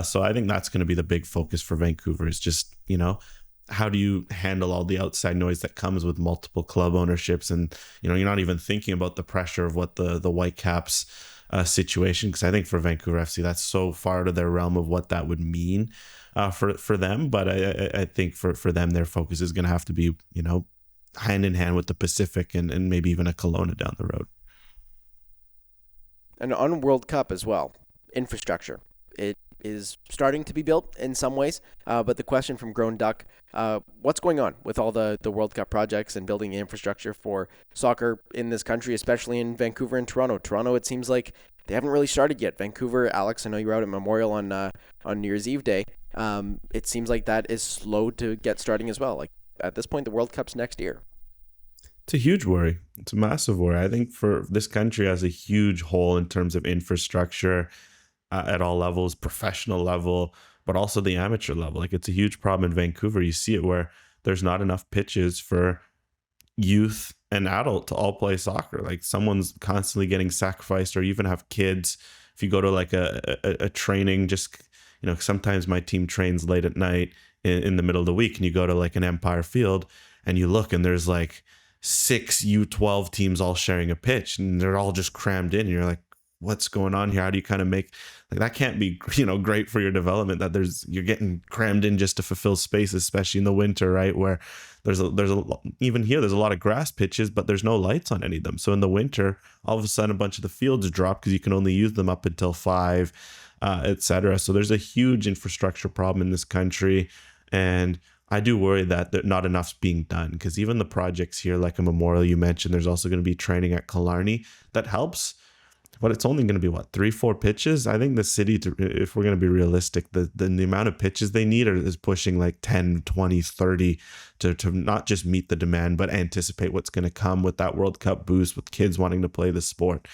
So I think that's going to be the big focus for Vancouver, is just, how do you handle all the outside noise that comes with multiple club ownerships? And, you're not even thinking about the pressure of what the Whitecaps situation, because I think for Vancouver FC, that's so far out of their realm of what that would mean for them. But I think for them, their focus is going to have to be, hand in hand with the Pacific and maybe even a Kelowna down the road. And on World Cup as well, infrastructure. It is starting to be built in some ways, but the question from Grown Duck, what's going on with all the World Cup projects and building infrastructure for soccer in this country, especially in Vancouver and Toronto? Toronto, it seems like they haven't really started yet. Vancouver, Alex, I know you were out at Memorial on New Year's Eve day. It seems like that is slow to get starting as well. Like at this point, the World Cup's next year. It's a huge worry. It's a massive worry. I think for this country has a huge hole in terms of infrastructure at all levels, professional level, but also the amateur level. Like, it's a huge problem in Vancouver. You see it where there's not enough pitches for youth and adult to all play soccer. Like, someone's constantly getting sacrificed, or even have kids. If you go to like a training, just, sometimes my team trains late at night in the middle of the week, and you go to like an Empire Field and you look, and there's like 6 U12 teams all sharing a pitch, and they're all just crammed in, and you're like, what's going on here? How do you kind of make, like, that can't be, great for your development, that you're getting crammed in just to fulfill space, especially in the winter, right? Where even here, there's a lot of grass pitches, but there's no lights on any of them. So in the winter, all of a sudden, a bunch of the fields drop because you can only use them up until 5, etc. So there's a huge infrastructure problem in this country. And I do worry that not enough's being done, because even the projects here, like a Memorial you mentioned, there's also going to be training at Killarney that helps, but it's only going to be 3-4 pitches. I think the city, if we're going to be realistic, the amount of pitches they need is pushing like 10, 20, 30 to not just meet the demand, but anticipate what's going to come with that World Cup boost, with kids wanting to play the sport,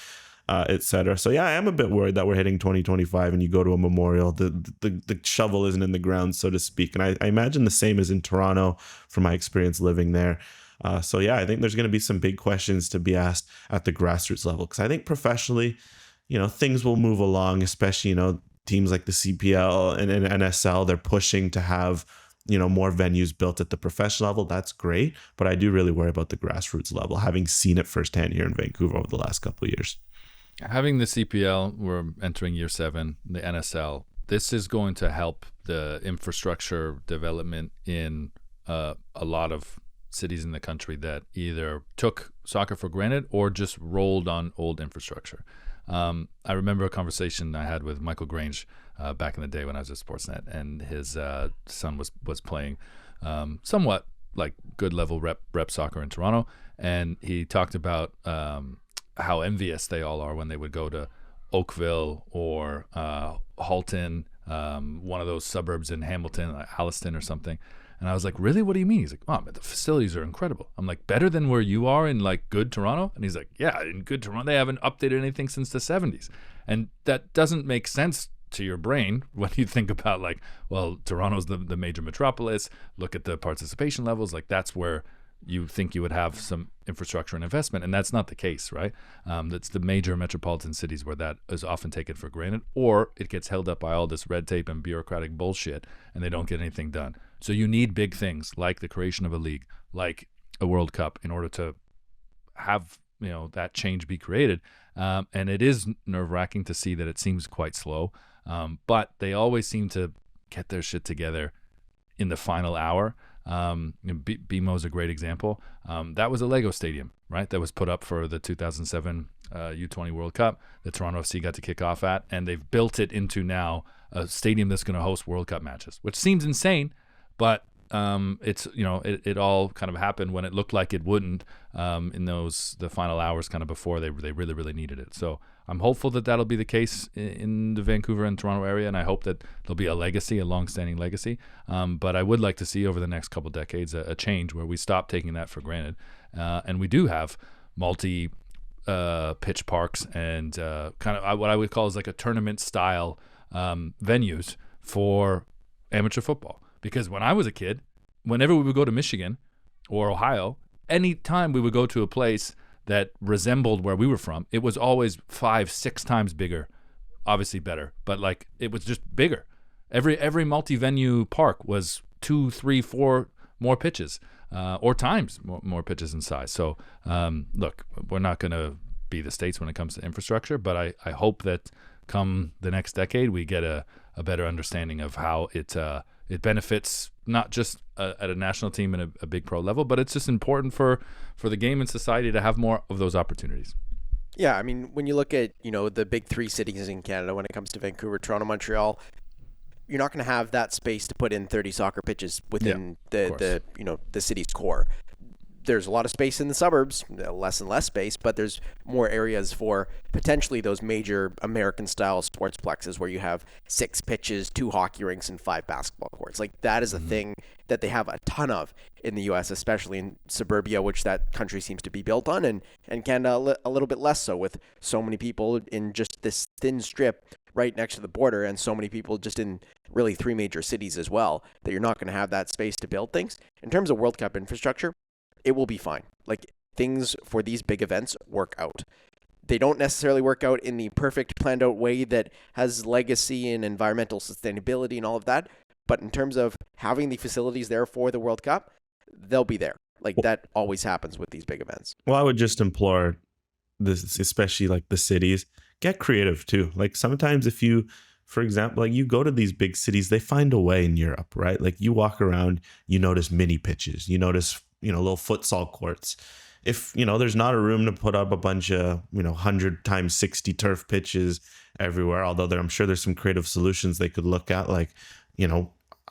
etc. So yeah, I am a bit worried that we're hitting 2025 and you go to a Memorial, the shovel isn't in the ground, so to speak. And I imagine the same as in Toronto from my experience living there. So yeah, I think there's going to be some big questions to be asked at the grassroots level, because I think professionally, things will move along, especially, teams like the CPL and NSL, they're pushing to have, more venues built at the professional level. That's great. But I do really worry about the grassroots level, having seen it firsthand here in Vancouver over the last couple of years. Having the CPL, we're entering year 7, the NSL, this is going to help the infrastructure development in a lot of cities in the country that either took soccer for granted or just rolled on old infrastructure. I remember a conversation I had with Michael Grange back in the day when I was at Sportsnet, and his son was playing somewhat like good level rep soccer in Toronto, and he talked about how envious they all are when they would go to Oakville or Halton, one of those suburbs in Hamilton, like Alliston or something. And I was like, really? What do you mean? He's like, oh, but the facilities are incredible. I'm like, better than where you are in like good Toronto? And he's like, yeah, in good Toronto, they haven't updated anything since the 70s. And that doesn't make sense to your brain when you think about like, well, Toronto's the major metropolis. Look at the participation levels. Like that's where you think you would have some infrastructure and investment, and that's not the case, right? That's the major metropolitan cities where that is often taken for granted, or it gets held up by all this red tape and bureaucratic bullshit, and they don't get anything done. So you need big things like the creation of a league, like a World Cup, in order to have that change be created. And it is nerve-wracking to see that it seems quite slow, but they always seem to get their shit together in the final hour. BMO is a great example. That was a Lego stadium, right? That was put up for the 2007 U20 World Cup that Toronto FC got to kick off at, and they've built it into now a stadium that's going to host World Cup matches, which seems insane, but it's it all kind of happened when it looked like it wouldn't in the final hours kind of before they really needed it. So I'm hopeful that that'll be the case in the Vancouver and Toronto area, and I hope that there'll be a long-standing legacy. But I would like to see over the next couple decades a change where we stop taking that for granted, and we do have multi pitch parks and kind of what I would call is like a tournament style venues for amateur football. Because when I was a kid, whenever we would go to Michigan or Ohio, anytime we would go to a place that resembled where we were from, it was always 5-6 times bigger, obviously better, but like it was just bigger. Every multi-venue park was 2, 3, 4 more pitches, or times more pitches in size. So look, we're not going to be the States when it comes to infrastructure, but I hope that come the next decade we get a better understanding of how it benefits not just at a national team and a big pro level, but it's just important for the game and society to have more of those opportunities. Yeah, I mean, when you look at, the big 3 cities in Canada, when it comes to Vancouver, Toronto, Montreal, you're not going to have that space to put in 30 soccer pitches within the city's core. There's a lot of space in the suburbs, less and less space, but there's more areas for potentially those major American-style sportsplexes where you have 6 pitches, 2 hockey rinks, and 5 basketball courts. Like that is a thing that they have a ton of in the U.S., especially in suburbia, which that country seems to be built on, and Canada a little bit less so, with so many people in just this thin strip right next to the border, and so many people just in really 3 major cities as well, that you're not going to have that space to build things. In terms of World Cup infrastructure, it will be fine. Like things for these big events work out. They don't necessarily work out in the perfect planned out way that has legacy and environmental sustainability and all of that. But in terms of having the facilities there for the World Cup, they'll be there. Like that always happens with these big events. Well, I would just implore this, especially like the cities, get creative too. Like sometimes if you, for example, like you go to these big cities, they find a way in Europe, right? Like you walk around, you notice mini pitches, you notice little futsal courts. If, there's not a room to put up a bunch of, 100 times 60 turf pitches everywhere, although I'm sure there's some creative solutions they could look at. Like,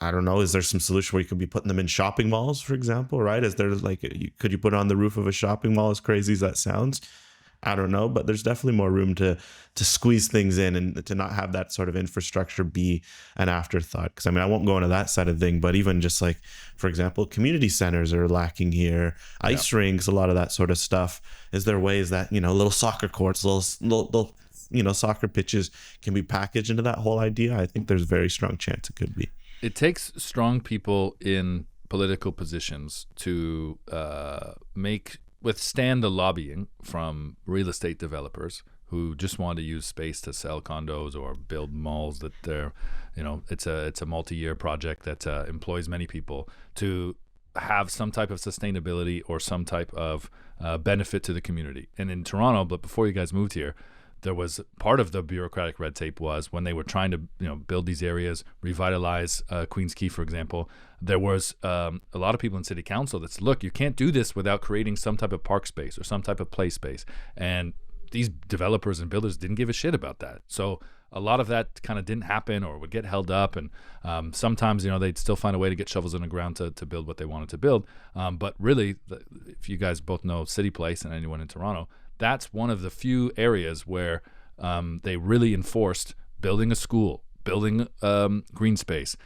I don't know, is there some solution where you could be putting them in shopping malls, for example, right? Is there could you put it on the roof of a shopping mall, as crazy as that sounds? I don't know, but there's definitely more room to squeeze things in and to not have that sort of infrastructure be an afterthought. Because I won't go into that side of thing, but even just like, for example, community centers are lacking here, ice rinks, a lot of that sort of stuff. Is there ways that, little soccer courts, little soccer pitches can be packaged into that whole idea? I think there's a very strong chance it could be. It takes strong people in political positions to withstand the lobbying from real estate developers who just want to use space to sell condos or build malls that they're, it's a multi-year project that employs many people, to have some type of sustainability or some type of benefit to the community. And in Toronto, but before you guys moved here, there was part of the bureaucratic red tape was when they were trying to build these areas, revitalize Queens Quay, for example. There was a lot of people in city council that said, look, you can't do this without creating some type of park space or some type of play space. And these developers and builders didn't give a shit about that. So a lot of that kind of didn't happen or would get held up. And sometimes, they'd still find a way to get shovels in the ground to build what they wanted to build. But really, if you guys both know City Place and anyone in Toronto, that's one of the few areas where they really enforced building a school, building green space,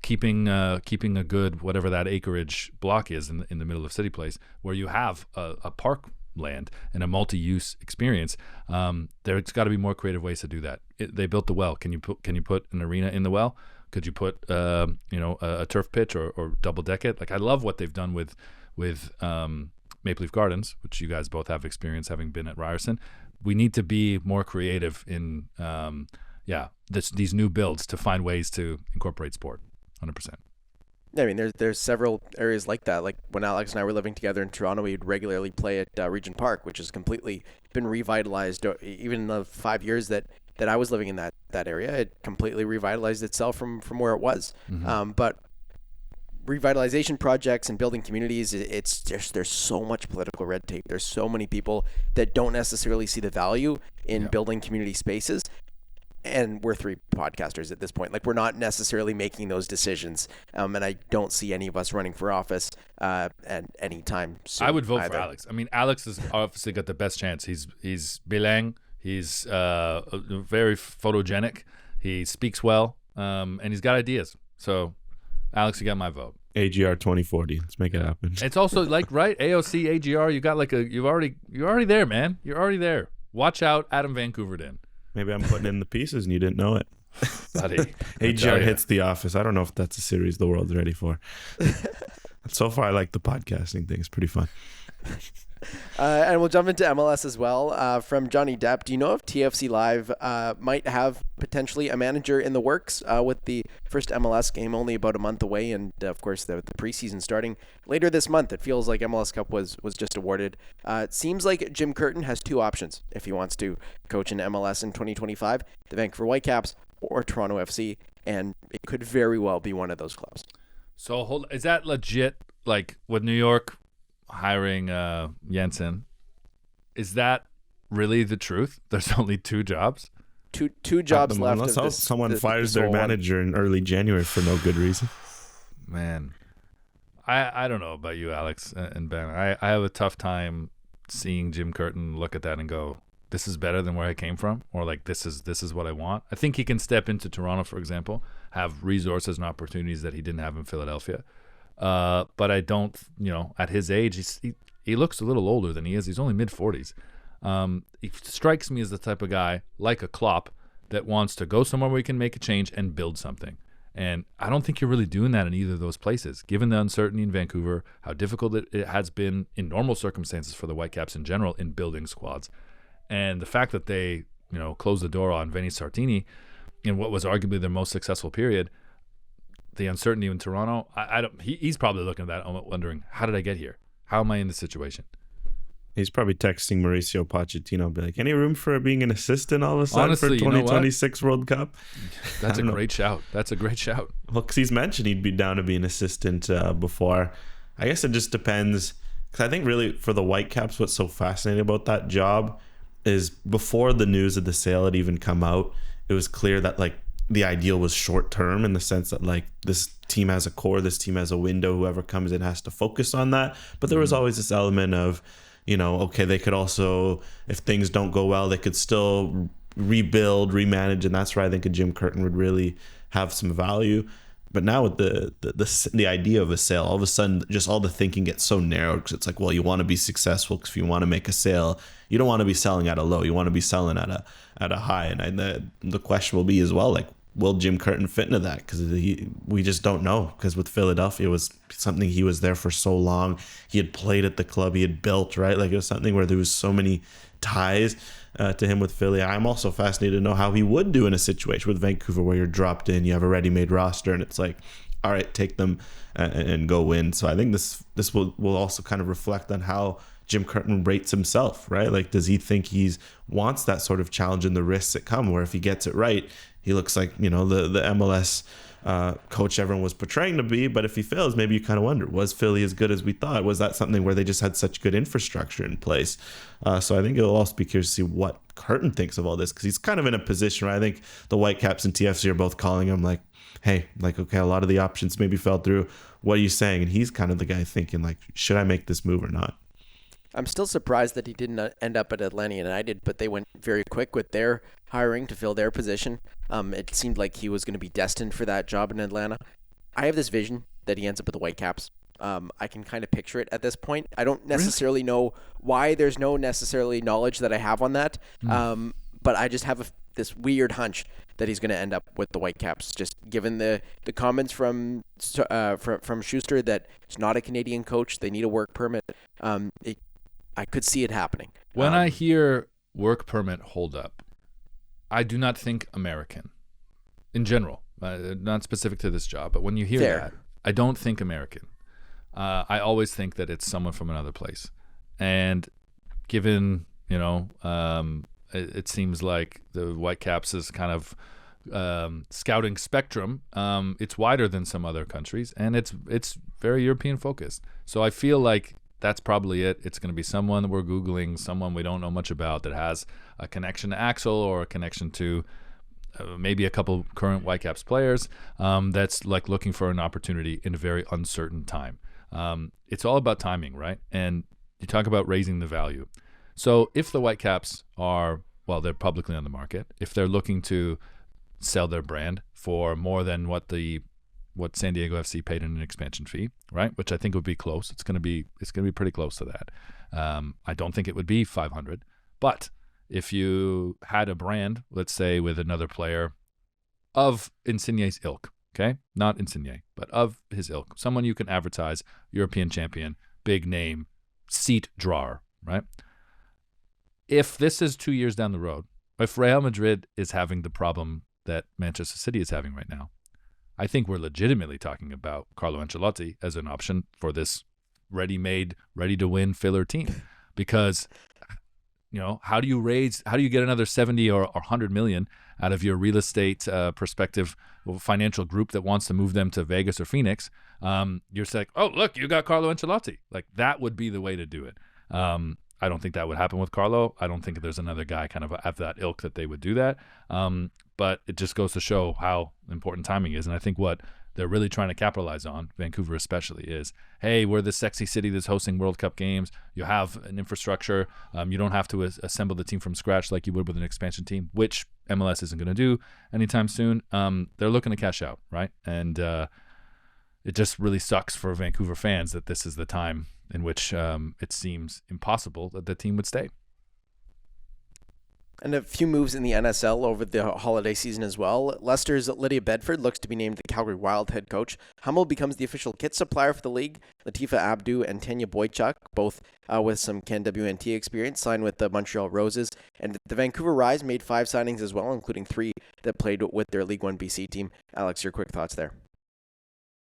keeping a good whatever that acreage block is in the middle of City Place, where you have a park land and a multi-use experience. There's got to be more creative ways to do that. They built the well. Can you put an arena in the well? Could you put a turf pitch or double deck it? Like, I love what they've done with Maple Leaf Gardens, which you guys both have experience having been at Ryerson. We need to be more creative in these new builds to find ways to incorporate sport. 100%. I mean, there's several areas like that. Like when Alex and I were living together in Toronto, we'd regularly play at Regent Park, which has completely been revitalized. Even in the 5 years that I was living in that area, it completely revitalized itself from where it was. Mm-hmm. But revitalization projects and building communities, there's so much political red tape. There's so many people that don't necessarily see the value in building community spaces. And we're three podcasters at this point. Like, we're not necessarily making those decisions. And I don't see any of us running for office at any time soon. I would vote either. for Alex. I mean, Alex has obviously got the best chance. He's bilang. He's very photogenic. He speaks well. And he's got ideas. So, Alex, you got my vote. AGR 2040. Let's make it happen. It's also like, right? AOC, AGR, you got like you're already there, man. You're already there. Watch out, Adam Vancouver in. Maybe I'm putting in the pieces and you didn't know it. Buddy. AGR hits The Office. I don't know if that's a series the world's ready for. So far, I like the podcasting thing. It's pretty fun. And we'll jump into MLS as well. From Johnny Depp, do you know if TFC Live might have potentially a manager in the works with the first MLS game only about a month away, and of course the preseason starting later this month? It feels like MLS Cup was just awarded. It seems like Jim Curtin has two options if he wants to coach in MLS in 2025, the Vancouver Whitecaps or Toronto FC, and it could very well be one of those clubs. So is that legit? Like with New York hiring Jensen, is that really the truth? There's only two jobs? Two jobs left. Unless someone fires their manager in early January for no good reason. Man, I don't know about you, Alex and Ben. I have a tough time seeing Jim Curtin look at that and go, this is better than where I came from, or like this is what I want. I think he can step into Toronto, for example, have resources and opportunities that he didn't have in Philadelphia. But I don't, at his age, he looks a little older than he is. He's only mid-40s. He strikes me as the type of guy, like a Klopp, that wants to go somewhere where he can make a change and build something. And I don't think you're really doing that in either of those places, given the uncertainty in Vancouver, how difficult it has been in normal circumstances for the Whitecaps in general in building squads. And the fact that they, closed the door on Vinny Sartini in what was arguably their most successful period, the uncertainty in Toronto, he's probably looking at that wondering, how did I get here? How am I in this situation? He's probably texting Mauricio Pochettino, be like, any room for being an assistant all of a sudden? Honestly, for 2026 World Cup? That's a great shout. That's a great shout. Well, because he's mentioned he'd be down to be an assistant before. I guess it just depends. Because I think really for the Whitecaps, what's so fascinating about that job is before the news of the sale had even come out, it was clear that like the ideal was short term in the sense that like this team has a core, this team has a window, whoever comes in has to focus on that. But there was always this element of, okay, they could also, if things don't go well, they could still rebuild, remanage, and that's where I think a Jim Curtin would really have some value. But now with the idea of a sale, all of a sudden, just all the thinking gets so narrow because it's like, well, you want to be successful because if you want to make a sale, you don't want to be selling at a low, you want to be selling at a high. And the question will be as well, like, will Jim Curtin fit into that? Because we just don't know. Because with Philadelphia, it was something he was there for so long. He had played at the club. He had built, right? Like it was something where there was so many ties to him with Philly. I'm also fascinated to know how he would do in a situation with Vancouver where you're dropped in, you have a ready-made roster, and it's like, all right, take them and go win. So I think this will also kind of reflect on how Jim Curtin rates himself, right? Like, does he think wants that sort of challenge and the risks that come where if he gets it right, he looks like, the MLS coach everyone was portraying to be. But if he fails, maybe you kind of wonder, was Philly as good as we thought? Was that something where they just had such good infrastructure in place? So I think it'll also be curious to see what Curtin thinks of all this, because he's kind of in a position where I think the Whitecaps and TFC are both calling him like, hey, like, okay, a lot of the options maybe fell through. What are you saying? And he's kind of the guy thinking like, should I make this move or not? I'm still surprised that he didn't end up at Atlanta United, but they went very quick with their hiring to fill their position. It seemed like he was going to be destined for that job in Atlanta. I have this vision that he ends up with the Whitecaps. I can kind of picture it at this point. I don't necessarily know why. There's no necessarily knowledge that I have on that. But I just have this weird hunch that he's going to end up with the Whitecaps, just given the comments from Schuster that it's not a Canadian coach. They need a work permit. I could see it happening. When I hear work permit holdup, I do not think American in general, not specific to this job. But when you hear that, I don't think American. I always think that it's someone from another place. And given, it seems like the Whitecaps is kind of scouting spectrum. It's wider than some other countries, and it's very European focused. So I feel like that's probably it. It's going to be someone that we're Googling, someone we don't know much about that has a connection to Axel or a connection to maybe a couple current Whitecaps players that's like looking for an opportunity in a very uncertain time. It's all about timing, right? And you talk about raising the value. So if the Whitecaps are, well, they're publicly on the market, if they're looking to sell their brand for more than what San Diego FC paid in an expansion fee, right? Which I think would be close. It's going to be pretty close to that. I don't think it would be 500, but if you had a brand, let's say with another player of Insigne's ilk, okay, not Insigne, but of his ilk, someone you can advertise, European champion, big name, seat drawer, right? If this is 2 years down the road, if Real Madrid is having the problem that Manchester City is having right now, I think we're legitimately talking about Carlo Ancelotti as an option for this ready-made, ready-to-win filler team. Because, how do you get another 70 or 100 million out of your real estate perspective financial group that wants to move them to Vegas or Phoenix? You're like, oh, look, you got Carlo Ancelotti. Like, that would be the way to do it. I don't think that would happen with Carlo. I don't think there's another guy kind of at that ilk that they would do that. But it just goes to show how important timing is. And I think what they're really trying to capitalize on, Vancouver especially, is, hey, we're the sexy city that's hosting World Cup games. You have an infrastructure. You don't have to assemble the team from scratch like you would with an expansion team, which MLS isn't going to do anytime soon. They're looking to cash out, right? And it just really sucks for Vancouver fans that this is the time in which it seems impossible that the team would stay. And a few moves in the NSL over the holiday season as well. Leicester's Lydia Bedford looks to be named the Calgary Wild head coach. Hummel becomes the official kit supplier for the league. Latifa Abdu and Tanya Boychuk, both with some CanWNT experience, signed with the Montreal Roses. And the Vancouver Rise made 5 signings as well, including 3 that played with their League One BC team. Alex, your quick thoughts there?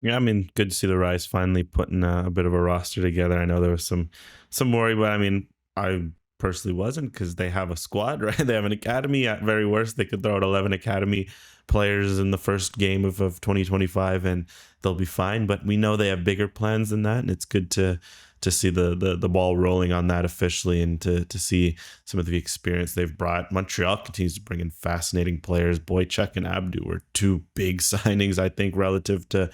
Yeah, I mean, good to see the Rise finally putting a bit of a roster together. I know there was some worry, but I mean, I personally wasn't, because they have a squad, right? They have an academy. At very worst, they could throw out 11 academy players in the first game of 2025 and they'll be fine. But we know they have bigger plans than that, and it's good to see the ball rolling on that officially, and to see some of the experience they've brought. Montreal continues to bring in fascinating players. Boychuk and Abdu were 2 big signings, I think, relative to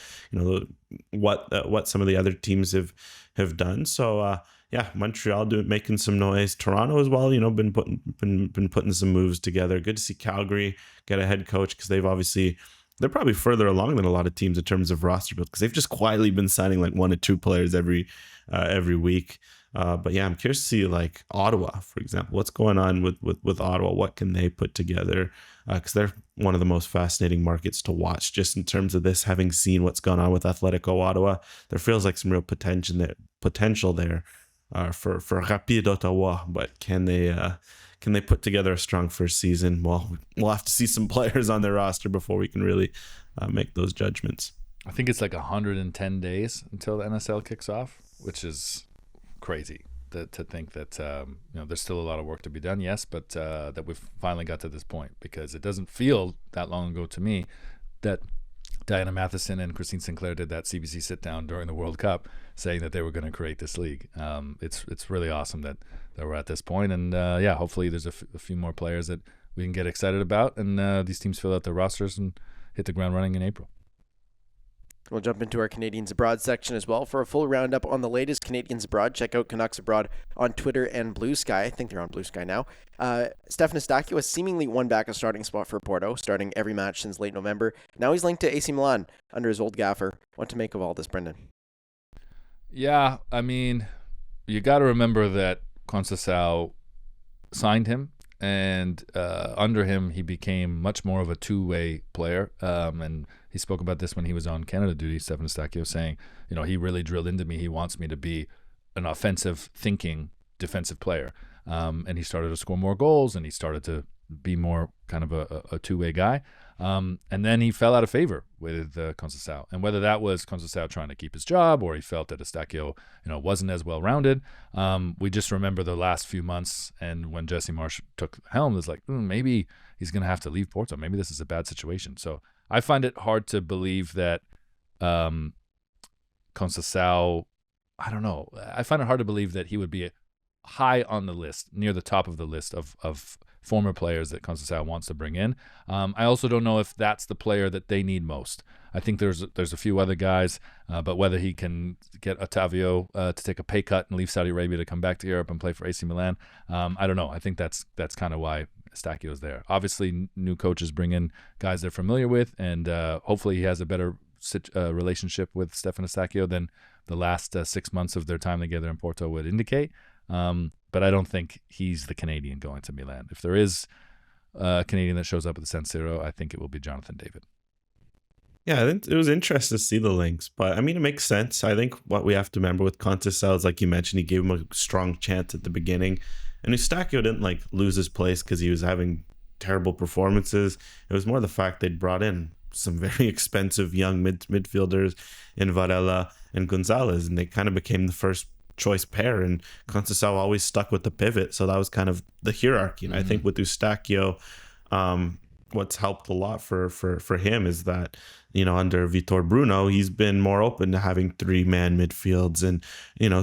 what some of the other teams have done. So yeah, Montreal making some noise. Toronto as well, been putting some moves together. Good to see Calgary get a head coach, because they're probably further along than a lot of teams in terms of roster build, because they've just quietly been signing like 1 or 2 players every week. But yeah, I'm curious to see like Ottawa, for example. What's going on with Ottawa? What can they put together? Because they're one of the most fascinating markets to watch, just in terms of this, having seen what's gone on with Atletico Ottawa. There feels like some real potential there for Rapid Ottawa, but can they put together a strong first season? Well, we'll have to see some players on their roster before we can really make those judgments. I think it's like 110 days until the NSL kicks off, which is crazy to think that there's still a lot of work to be done. Yes, but that we've finally got to this point, because it doesn't feel that long ago to me that Diana Matheson and Christine Sinclair did that CBC sit down during the World Cup saying that they were going to create this league. It's really awesome that we're at this point. And yeah, hopefully there's a few more players that we can get excited about, and these teams fill out their rosters and hit the ground running in April. We'll jump into our Canadians Abroad section as well. For a full roundup on the latest Canadians Abroad, check out Canucks Abroad on Twitter and Blue Sky. I think they're on Blue Sky now. Stefan Eustaquio has seemingly won back a starting spot for Porto, starting every match since late November. Now he's linked to AC Milan under his old gaffer. What to make of all this, Brendan? Yeah, I mean, you got to remember that Conceição signed him, and under him he became much more of a two-way player, and he spoke about this when he was on Canada duty, Stefan Eustaquio, saying, he really drilled into me. He wants me to be an offensive thinking defensive player, and he started to score more goals, and he started to be more kind of a two-way guy, and then he fell out of favor with Conceição, and whether that was Conceição trying to keep his job or he felt that Eustaquio wasn't as well-rounded, we just remember the last few months, and when Jesse Marsch took the helm, it's like maybe he's going to have to leave Porto. Maybe this is a bad situation. So I find it hard to believe that Conceição, I don't know, I find it hard to believe that he would be high on the list, near the top of the list of former players that Conceição wants to bring in. I also don't know if that's the player that they need most. I think there's a few other guys, but whether he can get Otavio to take a pay cut and leave Saudi Arabia to come back to Europe and play for AC Milan, I don't know. I think that's kind of why Eustaquio is there. Obviously, new coaches bring in guys they're familiar with, and hopefully he has a better relationship with Stefan Eustaquio than the last 6 months of their time together in Porto would indicate. But I don't think he's the Canadian going to Milan. If there is a Canadian that shows up at the San Siro, I think it will be Jonathan David. Yeah, I think it was interesting to see the links, but I mean, it makes sense. I think what we have to remember with Conceição is, like you mentioned, he gave him a strong chance at the beginning, and Eustaquio didn't lose his place because he was having terrible performances. It was more the fact they'd brought in some very expensive young midfielders in Varela and Gonzalez, and they kind of became the first choice pair, and Conceição always stuck with the pivot, so that was kind of the hierarchy. And I think with Eustaquio, what's helped a lot for him is that under Vitor Bruno, he's been more open to having 3-man midfields and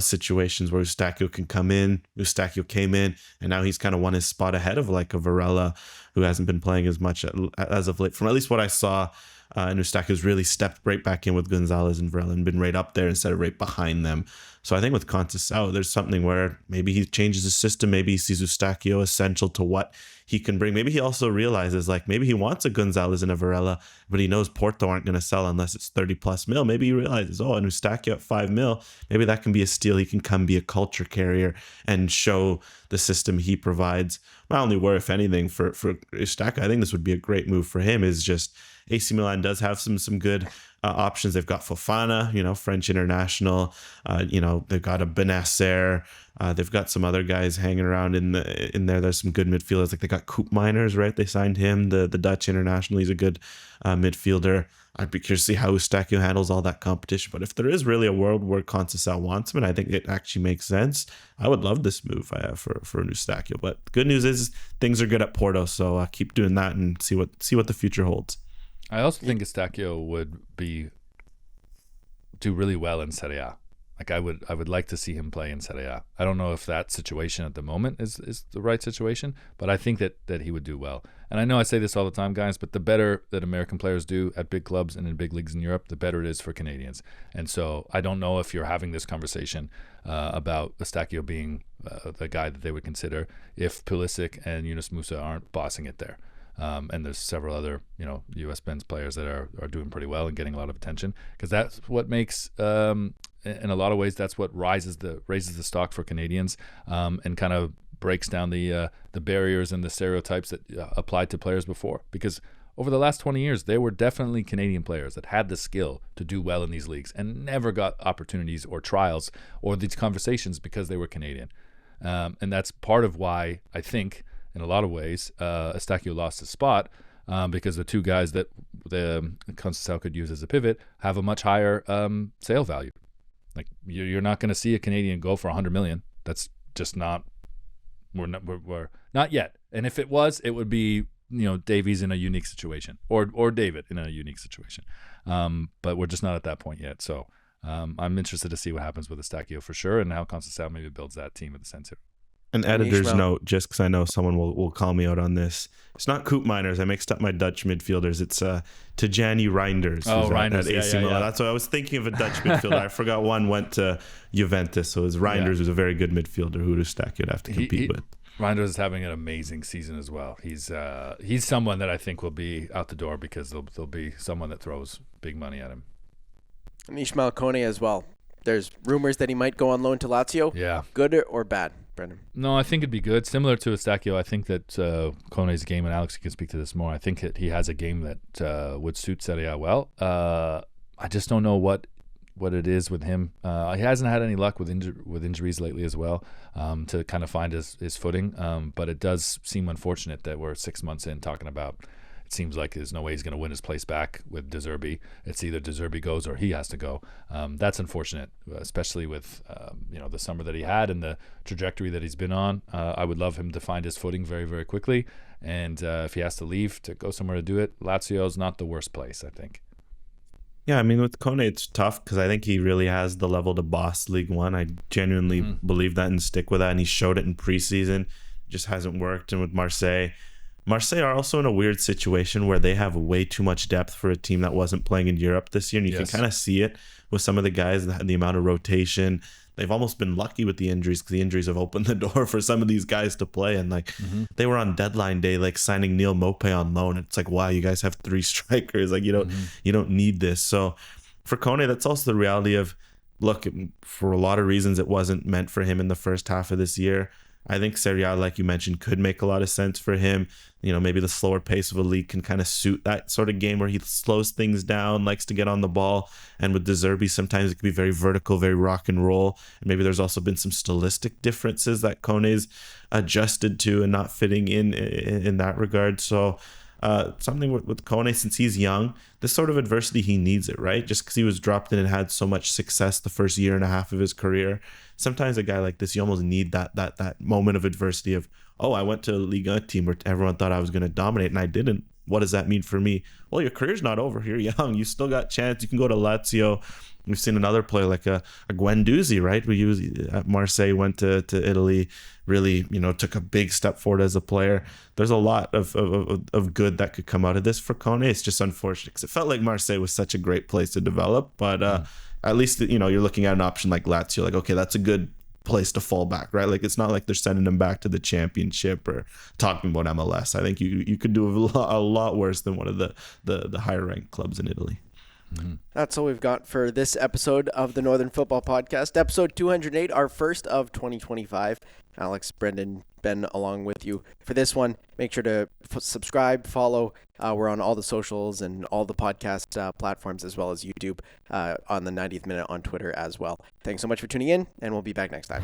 situations where Eustaquio can come in. Eustaquio came in, and now he's kind of won his spot ahead of like a Varela, who hasn't been playing as much as of late. From at least what I saw, and Eustaquio's really stepped right back in with Gonzalez and Varela and been right up there instead of right behind them. So I think with Conceição, there's something where maybe he changes his system. Maybe he sees Eustaquio essential to what he can bring. Maybe he also realizes maybe he wants a Gonzalez and a Varela, but he knows Porto aren't going to sell unless it's 30+ mil. Maybe he realizes, and Eustaquio at 5 mil, maybe that can be a steal. He can come be a culture carrier and show the system he provides. Not only where, if anything, for Eustaquio, I think this would be a great move for him, is just AC Milan does have some good options. They've got Fofana, French international. They've got a Benacer. They've got some other guys hanging around in there. There's some good midfielders. Like they got Koop Miners, right? They signed him, the Dutch international. He's a good midfielder. I'd be curious to see how Eustaquio handles all that competition. But if there is really a world where Conceição wants him, and I think it actually makes sense, I would love this move for Eustaquio. But the good news is things are good at Porto, so keep doing that and see what the future holds. I also think Eustaquio would do really well in Serie A. I would like to see him play in Serie A. I don't know if that situation at the moment is the right situation, but I think that he would do well. And I know I say this all the time, guys, but the better that American players do at big clubs and in big leagues in Europe, the better it is for Canadians. And so I don't know if you're having this conversation about Eustaquio being the guy that they would consider if Pulisic and Yunus Musa aren't bossing it there. And there's several other, U.S. men's players that are doing pretty well and getting a lot of attention, because that's what makes, in a lot of ways, that's what raises the stock for Canadians, and kind of breaks down the barriers and the stereotypes that applied to players before. Because over the last 20 years, there were definitely Canadian players that had the skill to do well in these leagues and never got opportunities or trials or these conversations because they were Canadian. And that's part of why I think, in a lot of ways, Eustaquio lost his spot, because the two guys that the Conceição could use as a pivot have a much higher sale value. Like you're not going to see a Canadian go for 100 million. That's just not. We're not yet. And if it was, it would be Davies in a unique situation, or David in a unique situation. But we're just not at that point yet. So I'm interested to see what happens with Eustaquio for sure, and how Conceição maybe builds that team at the San Siro. An editor's Ishmael. note, just because I know someone will call me out on this. It's not Koopmeiners. I mixed up my Dutch midfielders. It's Tijani Reinders. Oh, Reinders. At AC Milan. That's what I was thinking of, a Dutch midfielder. I forgot one went to Juventus. So it was Reinders, who's a very good midfielder who Eustaquio would have to compete with. Reinders is having an amazing season as well. He's someone that I think will be out the door because there'll be someone that throws big money at him. And Ishmael Kone as well. There's rumors that he might go on loan to Lazio. Yeah. Good or bad, Brendan? No, I think it'd be good. Similar to Eustaquio, I think that Kone's game, and Alex, you can speak to this more, I think that he has a game that would suit Serie A well. I just don't know what it is with him. He hasn't had any luck with injuries lately as well, to kind of find his footing. But it does seem unfortunate that we're 6 months in talking about, it seems like there's no way he's going to win his place back with De Zerbi. It's either De Zerbi goes or he has to go. That's unfortunate, especially with the summer that he had and the trajectory that he's been on. I would love him to find his footing very, very quickly. And if he has to leave to go somewhere to do it, Lazio is not the worst place, I think. Yeah, I mean, with Kone, it's tough because I think he really has the level to boss League One. I genuinely believe that and stick with that. And he showed it in preseason. It just hasn't worked. And with Marseille are also in a weird situation where they have way too much depth for a team that wasn't playing in Europe this year. And you can kind of see it with some of the guys, the amount of rotation. They've almost been lucky with the injuries because the injuries have opened the door for some of these guys to play. And they were on deadline day, signing Neil Maupay on loan. It's like, wow, you guys have 3 strikers. You don't need this. So for Kone, that's also the reality of, look, for a lot of reasons, it wasn't meant for him in the first half of this year. I think Serie A, like you mentioned, could make a lot of sense for him. Maybe the slower pace of a league can kind of suit that sort of game where he slows things down, likes to get on the ball. And with De Zerbi, sometimes it can be very vertical, very rock and roll. And maybe there's also been some stylistic differences that Kone's adjusted to and not fitting in that regard. So something with Kone, since he's young, this sort of adversity, he needs it, right? Just because he was dropped in and had so much success the first year and a half of his career. Sometimes a guy like this, you almost need that moment of adversity of, oh, I went to a Ligue 1 team where everyone thought I was going to dominate and I didn't. What does that mean for me? Well, your career's not over. You're young. You still got chance. You can go to Lazio. We've seen another player like a Guendouzi, right? Who was at Marseille, went to Italy, really, took a big step forward as a player. There's a lot of good that could come out of this for Kone. It's just unfortunate because it felt like Marseille was such a great place to develop. But at least, you're looking at an option like Lazio, like, okay, that's a good place to fall back, right? It's not like they're sending them back to the championship or talking about MLS. I think you could do a lot worse than one of the higher ranked clubs in Italy. That's all we've got for this episode of the Northern Fútbol Podcast, episode 208, our first of 2025. Alex, Brendan, Ben, along with you for this one. Make sure to subscribe, follow. We're on all the socials and all the podcast platforms, as well as YouTube, on the 90th Minute on Twitter as well. Thanks so much for tuning in, and we'll be back next time.